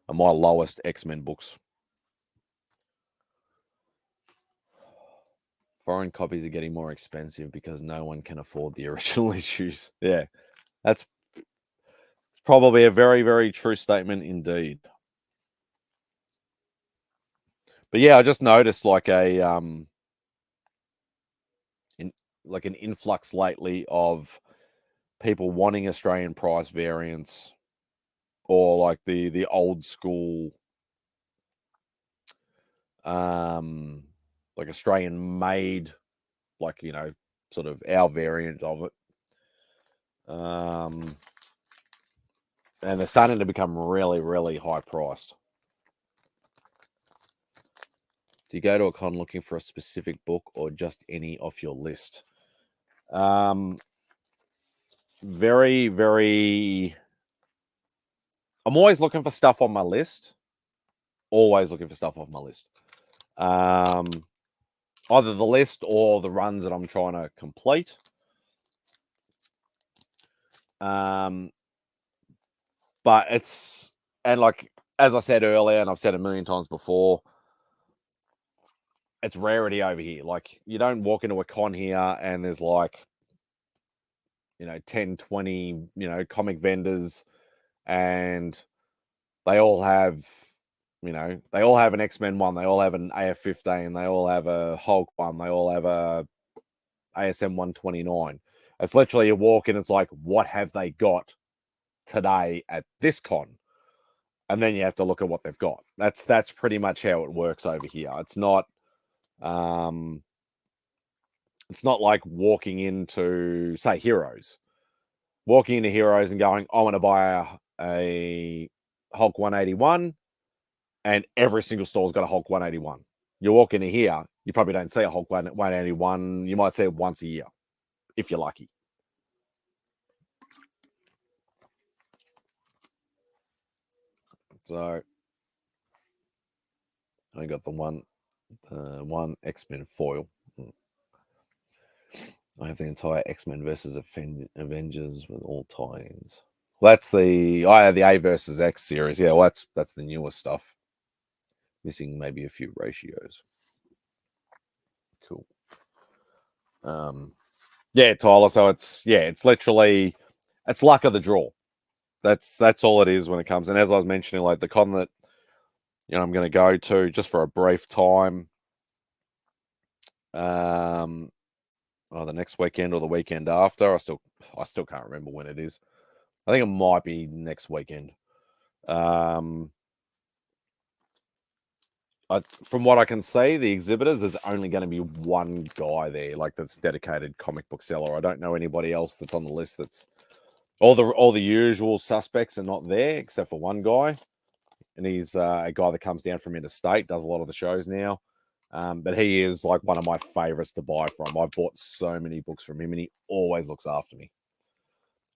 are my lowest X-Men books. Foreign copies are getting more expensive because no one can afford the original issues. Yeah, that's probably a very, very true statement indeed. But yeah, I just noticed like an influx lately of people wanting Australian prize variants, or like the old school like Australian made, like, sort of our variant of it. And they're starting to become really, really high priced. Do you go to a con looking for a specific book or just any off your list? Very, very... I'm always looking for stuff on my list. Always looking for stuff off my list. Either the list or the runs that I'm trying to complete. But it's... And like, as I said earlier, and I've said a million times before, it's rarity over here. Like, you don't walk into a con here and there's like, 10, 20, comic vendors, and they all have, they all have an X-Men one, they all have an AF-15, they all have a Hulk one, they all have a ASM 129. It's literally you walk in, it's like, what have they got today at this con? And then you have to look at what they've got. That's pretty much how it works over here. It's not like walking into, say, Heroes. Walking into Heroes and going, I want to buy a Hulk 181, and every single store's got a Hulk 181. You walk into here, you probably don't see a Hulk 181. You might see it once a year, if you're lucky. So I got the one X-Men foil. I have the entire X-Men versus Avengers with all tie-ins. Well, I have the A versus X series. Yeah, well, that's the newest stuff. Missing maybe a few ratios. Cool. Yeah, Tyler. So it's literally, it's luck of the draw. That's all it is when it comes. And as I was mentioning, like the con that I'm going to go to just for a brief time. The next weekend or the weekend after. I still can't remember when it is. I think it might be next weekend. from what I can see, the exhibitors, there's only going to be one guy there, like that's dedicated comic book seller. I don't know anybody else that's on the list. That's all the usual suspects are not there except for one guy, and he's a guy that comes down from interstate, does a lot of the shows now. But he is like one of my favorites to buy from. I've bought so many books from him, and he always looks after me.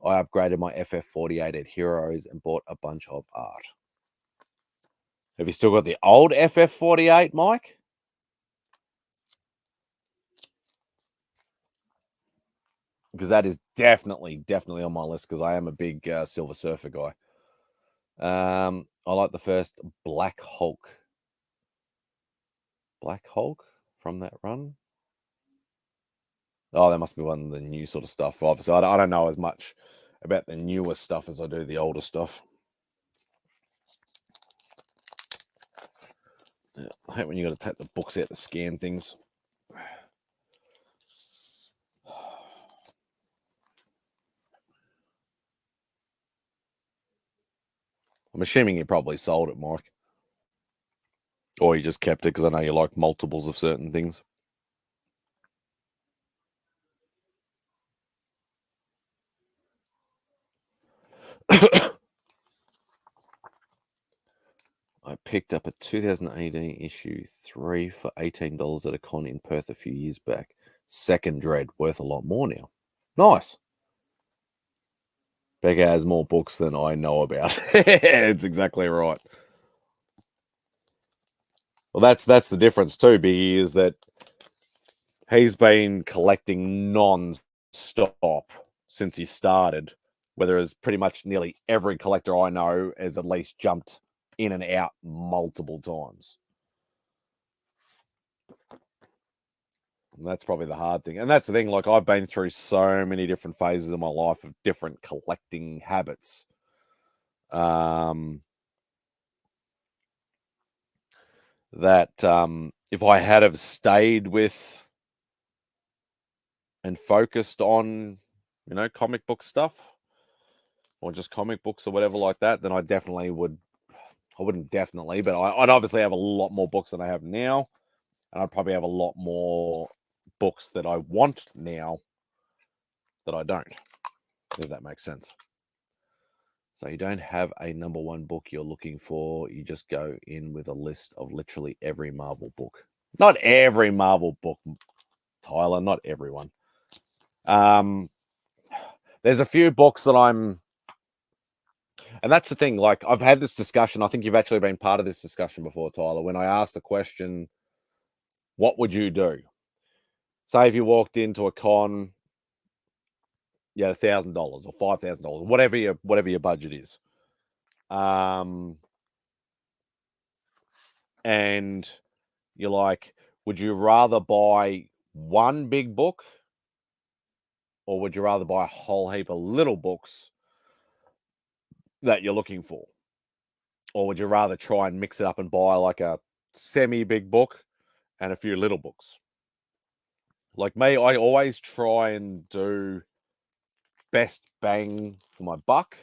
I upgraded my FF48 at Heroes and bought a bunch of art. Have you still got the old FF48, Mike? Because that is definitely on my list because I am a big Silver Surfer guy. I like the first Black Hulk. Black Hulk from that run? Oh, that must be one of the new sort of stuff. Obviously, I don't know as much about the newer stuff as I do the older stuff. Yeah, I hate when you got to take the books out to scan things. I'm assuming you probably sold it, Mike. Or you just kept it because I know you like multiples of certain things. I picked up a 2018 issue 3 for $18 at a con in Perth a few years back. Second Dread, worth a lot more now. Nice. Becca has more books than I know about. It's exactly right. Well, that's the difference too, Biggie, is that he's been collecting non-stop since he started, whereas pretty much nearly every collector I know has at least jumped in and out multiple times. And that's probably the hard thing. And that's the thing, like I've been through so many different phases of my life of different collecting habits. That if I had have stayed with and focused on, you know, comic book stuff or just comic books or whatever like that, then I definitely would. I wouldn't definitely, but I'd obviously have a lot more books than I have now. And I'd probably have a lot more books that I want now that I don't, if that makes sense. So you don't have a number one book you're looking for. You just go in with a list of literally every Marvel book. Not every Marvel book, Tyler, not everyone. There's a few books that I'm... And that's the thing, like I've had this discussion. I think you've actually been part of this discussion before, Tyler, when I asked the question, what would you do? Say if you walked into a con, you had $1,000 or $5,000, whatever your budget is. And you're like, would you rather buy one big book or would you rather buy a whole heap of little books that you're looking for? Or would you rather try and mix it up and buy like a semi-big book and a few little books? Like me, I always try and do best bang for my buck.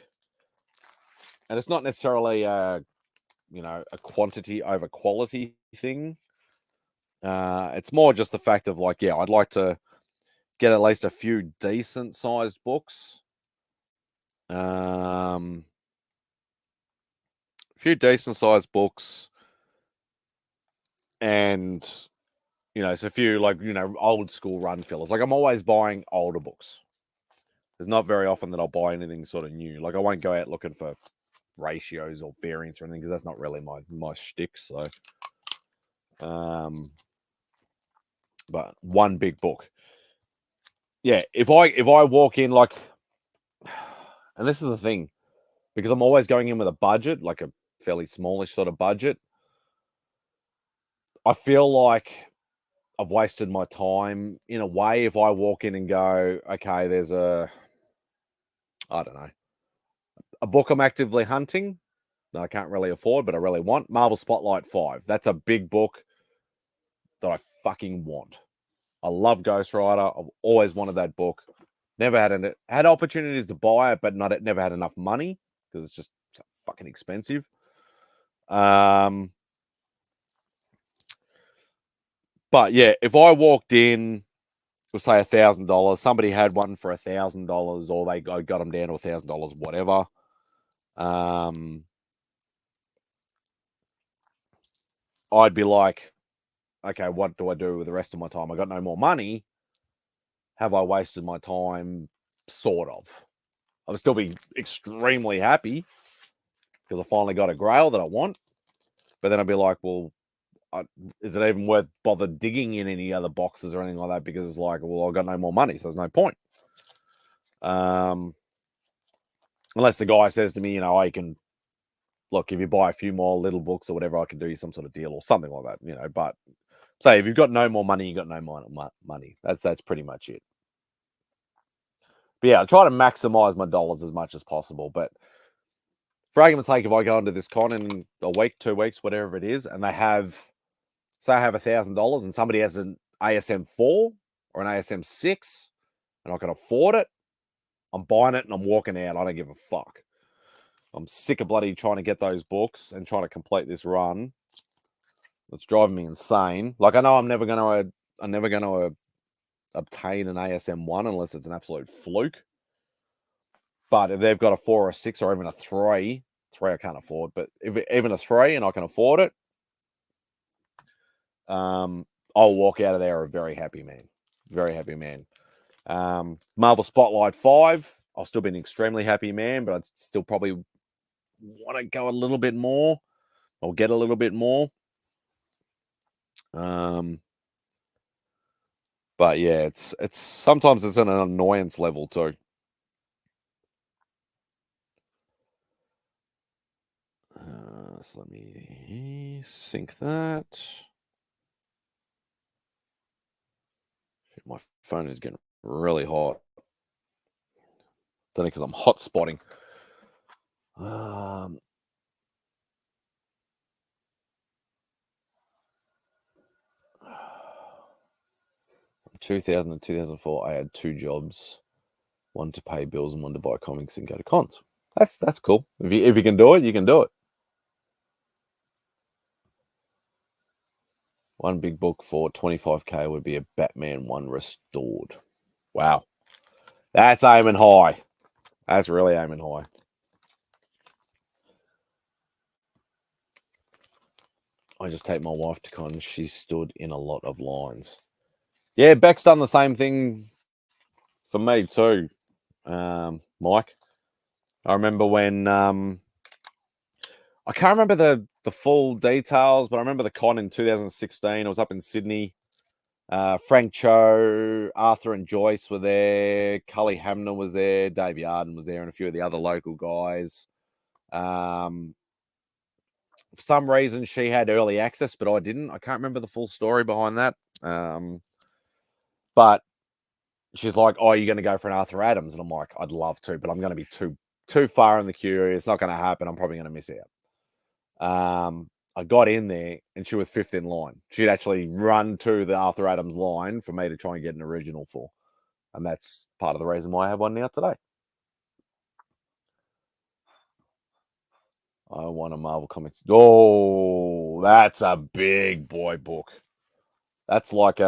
And it's not necessarily a quantity over quality thing. It's more just the fact of like, yeah, I'd like to get at least a few decent sized books. A few decent sized books. And, so a few old school run fillers. Like I'm always buying older books. There's not very often that I'll buy anything sort of new. Like I won't go out looking for ratios or variants or anything because that's not really my shtick. So, but one big book. Yeah, if I walk in like, and this is the thing, because I'm always going in with a budget, like a fairly smallish sort of budget. I feel like I've wasted my time in a way if I walk in and go, okay, there's a book I'm actively hunting that I can't really afford, but I really want. Marvel Spotlight 5. That's a big book that I fucking want. I love Ghost Rider. I've always wanted that book. Never had opportunities to buy it, but never had enough money because it's just so fucking expensive. But yeah, if I walked in, we'll say $1,000, somebody had one for $1,000, or I got them down to $1,000, whatever. I'd be like, okay, what do I do with the rest of my time? I got no more money. Have I wasted my time? Sort of. I would still be extremely happy because I finally got a grail that I want. But then I'd be like, well, is it even worth bother digging in any other boxes or anything like that? Because it's like, well, I've got no more money, so there's no point. Unless the guy says to me, I can, look, if you buy a few more little books or whatever, I can do you some sort of deal or something like that, But say if you've got no more money, you got no more money. That's pretty much it. But yeah, I try to maximize my dollars as much as possible. But for argument's sake, if I go into this con in a week, 2 weeks, whatever it is, and they have, say I have $1,000 and somebody has an ASM 4 or an ASM 6 and I can afford it, I'm buying it and I'm walking out. I don't give a fuck. I'm sick of bloody trying to get those books and trying to complete this run. It's driving me insane. Like, I know I'm never going to obtain an ASM 1 unless it's an absolute fluke. But if they've got a 4 or a 6 or even a 3 I can't afford, but even a 3 and I can afford it, I'll walk out of there a very happy man. Very happy man. Marvel Spotlight 5, I'll still be an extremely happy man, but I'd still probably want to go a little bit more or get a little bit more. But yeah, it's sometimes it's an annoyance level too. So let me sync that. My phone is getting really hot. Don't know because I'm hot spotting. 2000 and 2004, I had 2 jobs, one to pay bills and one to buy comics and go to cons. That's cool. If you can do it, you can do it. One big book for $25K would be a Batman 1 restored. Wow. That's aiming high. That's really aiming high. I just take my wife to cons. She stood in a lot of lines. Yeah, Beck's done the same thing for me too, Mike. I remember when I can't remember the full details, but I remember the con in 2016. I was up in Sydney. Frank Cho, Arthur and Joyce were there. Cully Hamner was there. Dave Yarden was there, and a few of the other local guys. For some reason, she had early access, but I didn't. I can't remember the full story behind that. But she's like, "Oh, you're going to go for an Arthur Adams?" And I'm like, "I'd love to, but I'm going to be too far in the queue. It's not going to happen. I'm probably going to miss out." I got in there, and she was 5th in line. She'd actually run to the Arthur Adams line for me to try and get an original for, and that's part of the reason why I have one now today. I want a Marvel Comics. Oh, that's a big boy book. That's like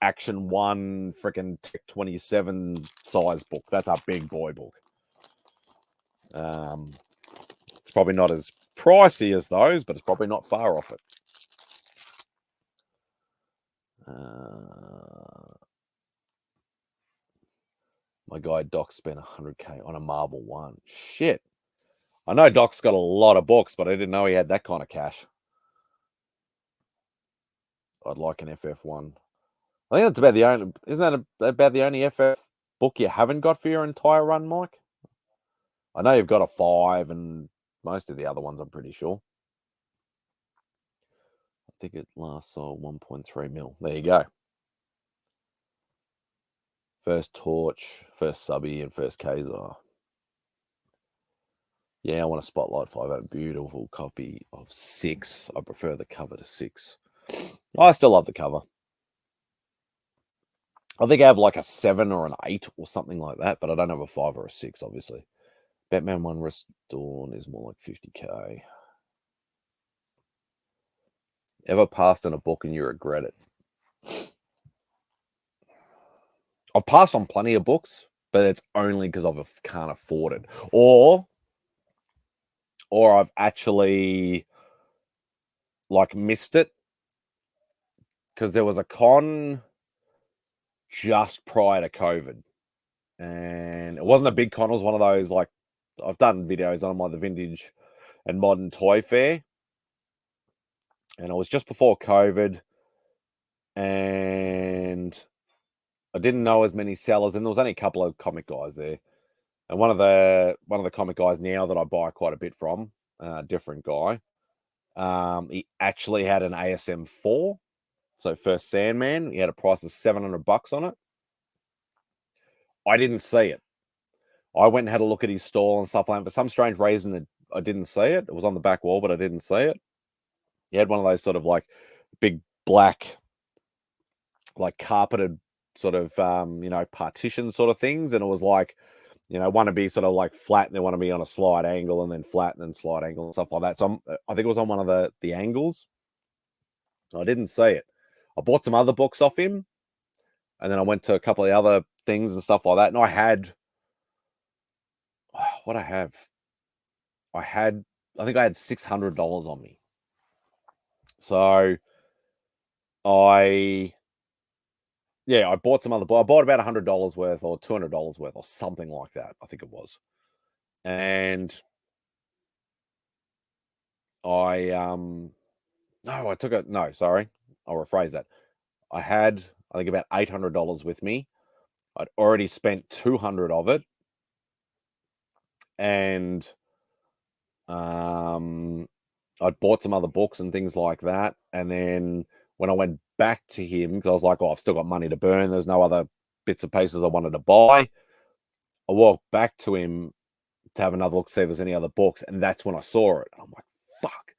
Action 1 freaking Tech 27 size book. That's a big boy book. It's probably not as pricey as those, but it's probably not far off it. My guy Doc spent $100K on a Marvel 1. Shit. I know Doc's got a lot of books, but I didn't know he had that kind of cash. I'd like an FF1. I think that's about the only. Isn't that about the only FF book you haven't got for your entire run, Mike? I know you've got a 5 and most of the other ones, I'm pretty sure. I think it last sold 1.3 mil. There you go. First Torch, first Subby, and first Kazar. Yeah, I want a Spotlight 5. A beautiful copy of 6. I prefer the cover to 6. I still love the cover. I think I have like a 7 or an 8 or something like that, but I don't have a 5 or a 6, obviously. Batman 1 Restored is more like 50K. Ever passed on a book and you regret it? I've passed on plenty of books, but it's only because I can't afford it, or I've actually like missed it because there was a con just prior to COVID, and it wasn't a big con. It was one of those, like, I've done videos on like the vintage and modern toy fair, and it was just before COVID, and I didn't know as many sellers, and there was only a couple of comic guys there. And one of the comic guys now that I buy quite a bit from, different guy, he actually had an ASM 4, so first Sandman. He had a price of $700 on it. I didn't see it. I went and had a look at his stall and stuff like that. For some strange reason, I didn't see it. It was on the back wall, but I didn't see it. He had one of those sort of like big black, like carpeted sort of, partition sort of things. And it was like, want to be sort of like flat, and they want to be on a slight angle, and then flat, and then slight angle and stuff like that. So I think it was on one of the angles. I didn't see it. I bought some other books off him, and then I went to a couple of other things and stuff like that. And I had, what I have, I think I had $600 on me. So I bought some other books. I bought about $100 worth or $200 worth or something like that, I think it was. And I'll rephrase that. I had, I think, about $800 with me. I'd already spent $200 of it. And I'd bought some other books and things like that. And then when I went back to him, because I was like, I've still got money to burn, there's no other bits and pieces I wanted to buy, I walked back to him to have another look, see if there's any other books. And that's when I saw it. And I'm like, fuck.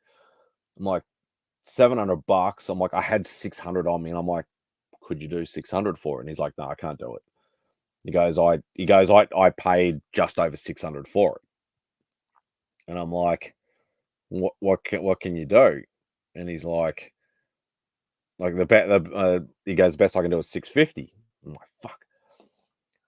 I'm like, $700. I'm like, I had 600 on me, and I'm like, could you do 600 for it? And he's like, no, I can't do it. He goes, I paid just over 600 for it. And I'm like, what can you do? And he's like he goes, best I can do is 650. I'm like, fuck.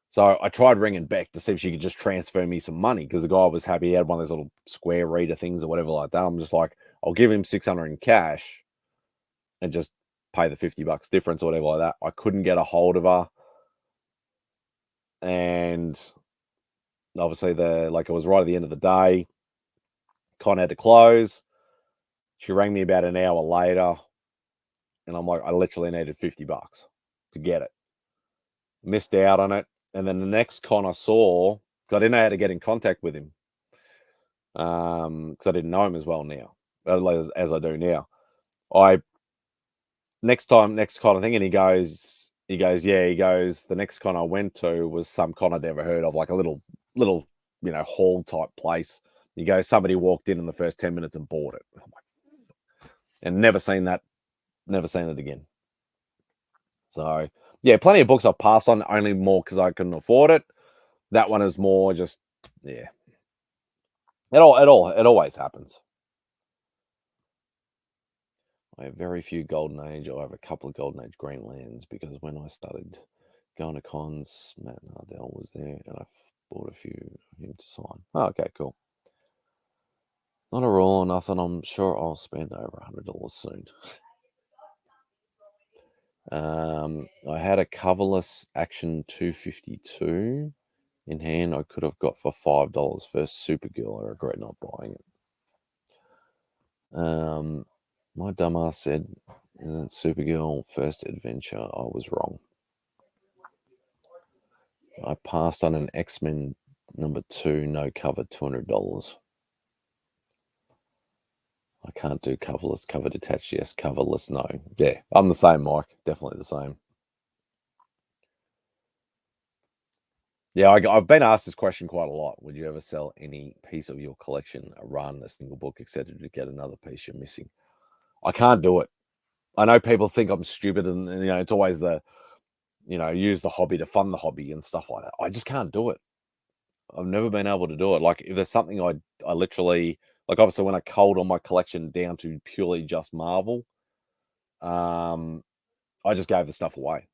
So I tried ringing Beck to see if she could just transfer me some money, because the guy was happy. He had one of those little square reader things or whatever like that. I'm just like, I'll give him 600 in cash and just pay the $50 difference or whatever like that. I couldn't get a hold of her. And obviously it was right at the end of the day. Con had to close. She rang me about an hour later, and I'm like, I literally needed $50 to get it. Missed out on it. And then the next con I saw, because I didn't know how to get in contact with him, because I didn't know him as well now, as I do now. Next con I think, and he goes, the next con I went to was some con I'd never heard of, like a little hall type place. He goes, somebody walked in the first 10 minutes and bought it. I'm like, and never seen it again. So yeah, plenty of books I've passed on, only more because I couldn't afford it. That one is more just, yeah. It always happens. I have very few Golden Age. I have a couple of Golden Age Greenlands, because when I started going to cons, Matt Nardell was there, and I bought a few for him to sign. Oh, okay, cool. Not a rule or nothing. I'm sure I'll spend over $100 soon. I had a coverless Action 252 in hand. I could have got for $5 first Supergirl. I regret not buying it. My dumbass said in Supergirl first adventure, I was wrong. I passed on an X-Men #2 no cover, $200. I can't do coverless. Cover detached, yes. Coverless, no. Yeah, I'm the same, Mike. Definitely the same. Yeah, I've been asked this question quite a lot. Would you ever sell any piece of your collection, a run, a single book, etc., to get another piece you're missing? I can't do it. I know people think I'm stupid, and it's always use the hobby to fund the hobby and stuff like that. I just can't do it. I've never been able to do it. Like, if there's something I literally, like, obviously when I culled all my collection down to purely just Marvel, I just gave the stuff away.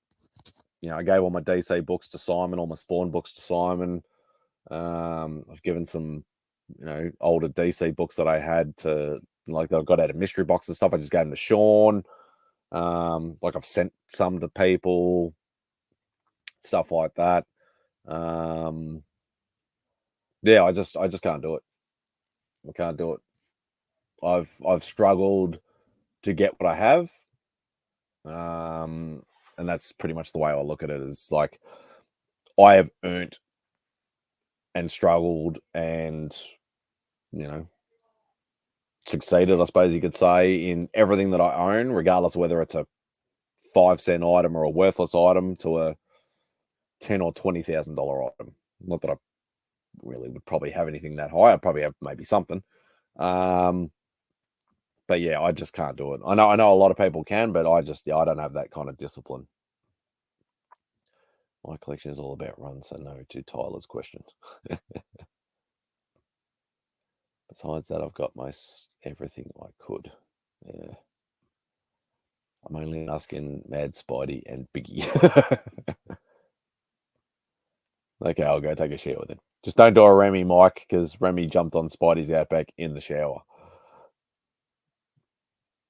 You know, I gave all my DC books to Simon, all my Spawn books to Simon. I've given some, you know, older DC books that I had to, like, that I got out of mystery box and stuff. I just gave them to Sean. Like, I've sent some to people, stuff like that. Yeah, I just can't do it. I can't do it. I've struggled to get what I have. And that's pretty much the way I look at it, is like, I have earned and struggled and, you know, succeeded, I suppose you could say, in everything that I own, regardless of whether it's a 5-cent item or a worthless item to a $10,000 or $20,000 item. Not that I really would probably have anything that high. I'd probably have maybe something. But yeah, I just can't do it. I know a lot of people can, but I don't have that kind of discipline. My collection is all about runs, so no to Tyler's questions. Besides that, I've got most everything I could. Yeah. I'm only asking MadSpidey and Biggie. Okay, I'll go take a shower then. Just don't do a Remy, Mike, because Remy jumped on Spidey's Outback in the shower.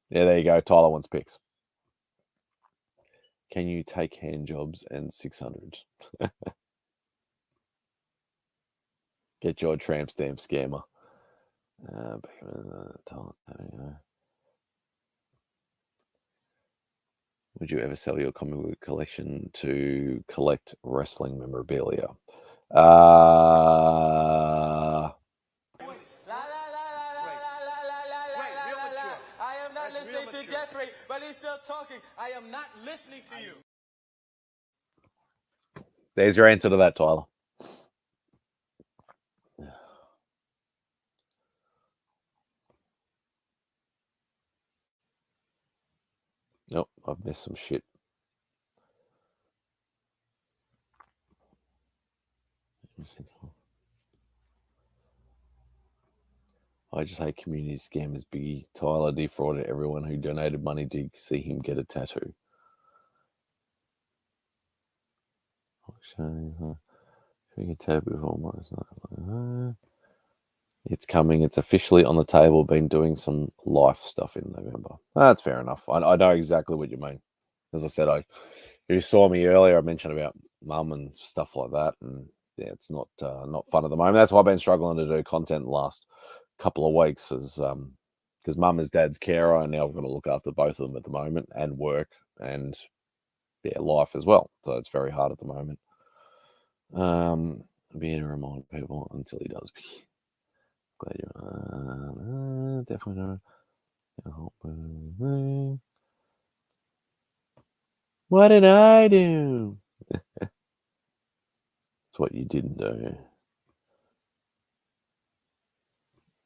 Yeah, there you go. Tyler wants pics. Can you take hand jobs and 600? Get your tramp stamp scammer. Would you ever sell your comic book collection to collect wrestling memorabilia? I am not listening to Jeffrey, but he's still talking. I am not listening to you. There's your answer to that, Tyler. Nope, I've missed some shit. I just hate community scammers. Biggie Tyler defrauded everyone who donated money to see him get a tattoo. It's coming. It's officially on the table. Been doing some life stuff in November. That's fair enough. I know exactly what you mean. As I said, you saw me earlier. I mentioned about mum and stuff like that, and yeah, it's not fun at the moment. That's why I've been struggling to do content the last couple of weeks, because mum is dad's carer, and now I've got to look after both of them at the moment, and work, and yeah, life as well. So it's very hard at the moment. Be here to remind people until he does. Glad you definitely don't. What did I do? It's what you didn't do.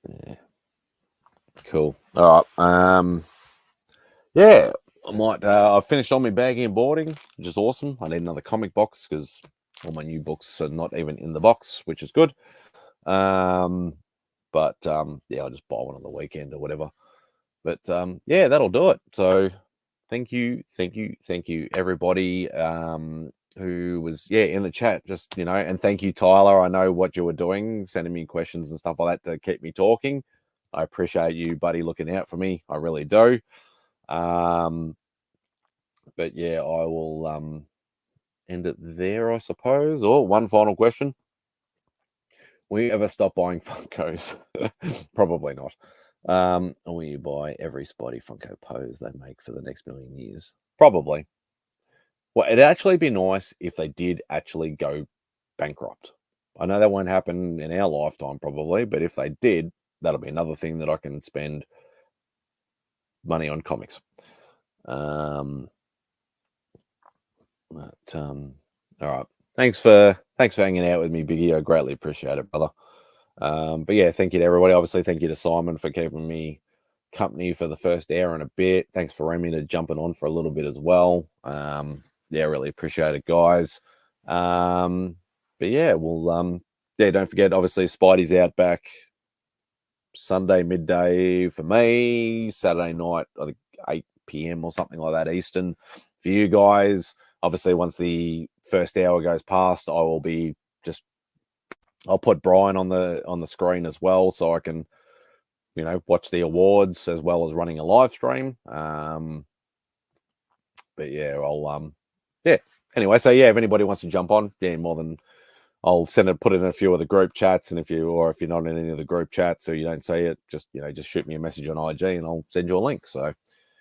Yeah. Cool. All right. Yeah, I might. I've finished all my bagging and boarding, which is awesome. I need another comic box because all my new books are not even in the box, which is good. But yeah, I'll just buy one on the weekend or whatever. But yeah, that'll do it. So thank you, everybody who was in the chat. Just, you know, and thank you, Tyler. I know what you were doing, sending me questions and stuff like that to keep me talking. I appreciate you, buddy, looking out for me. I really do. But yeah, I will end it there, I suppose. Or one final question. Will you ever stop buying Funkos? Probably not. Or will you buy every Spidey Funko pose they make for the next million years? Probably. Well, it'd actually be nice if they did actually go bankrupt. I know that won't happen in our lifetime, probably, but if they did, that'll be another thing that I can spend money on comics. All right. Thanks for hanging out with me, Biggie. I greatly appreciate it, brother. But yeah, thank you to everybody. Obviously, thank you to Simon for keeping me company for the first hour and a bit. Thanks for Remy to jumping on for a little bit as well. Yeah, really appreciate it, guys. But yeah, we'll don't forget, obviously, Spidey's Outback Sunday midday for me. Saturday night, I think 8 p.m. or something like that Eastern for you guys. Obviously, once the first hour goes past, I'll put Brian on the screen as well, so I can, watch the awards as well as running a live stream. But yeah, Anyway, so yeah, if anybody wants to jump on, more than I'll put it in a few of the group chats, and if you're not in any of the group chats or you don't see it, just shoot me a message on IG and I'll send you a link. So,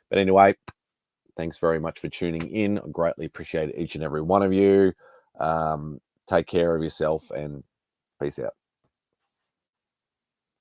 but anyway, thanks very much for tuning in. I greatly appreciate each and every one of you. Take care of yourself and peace out.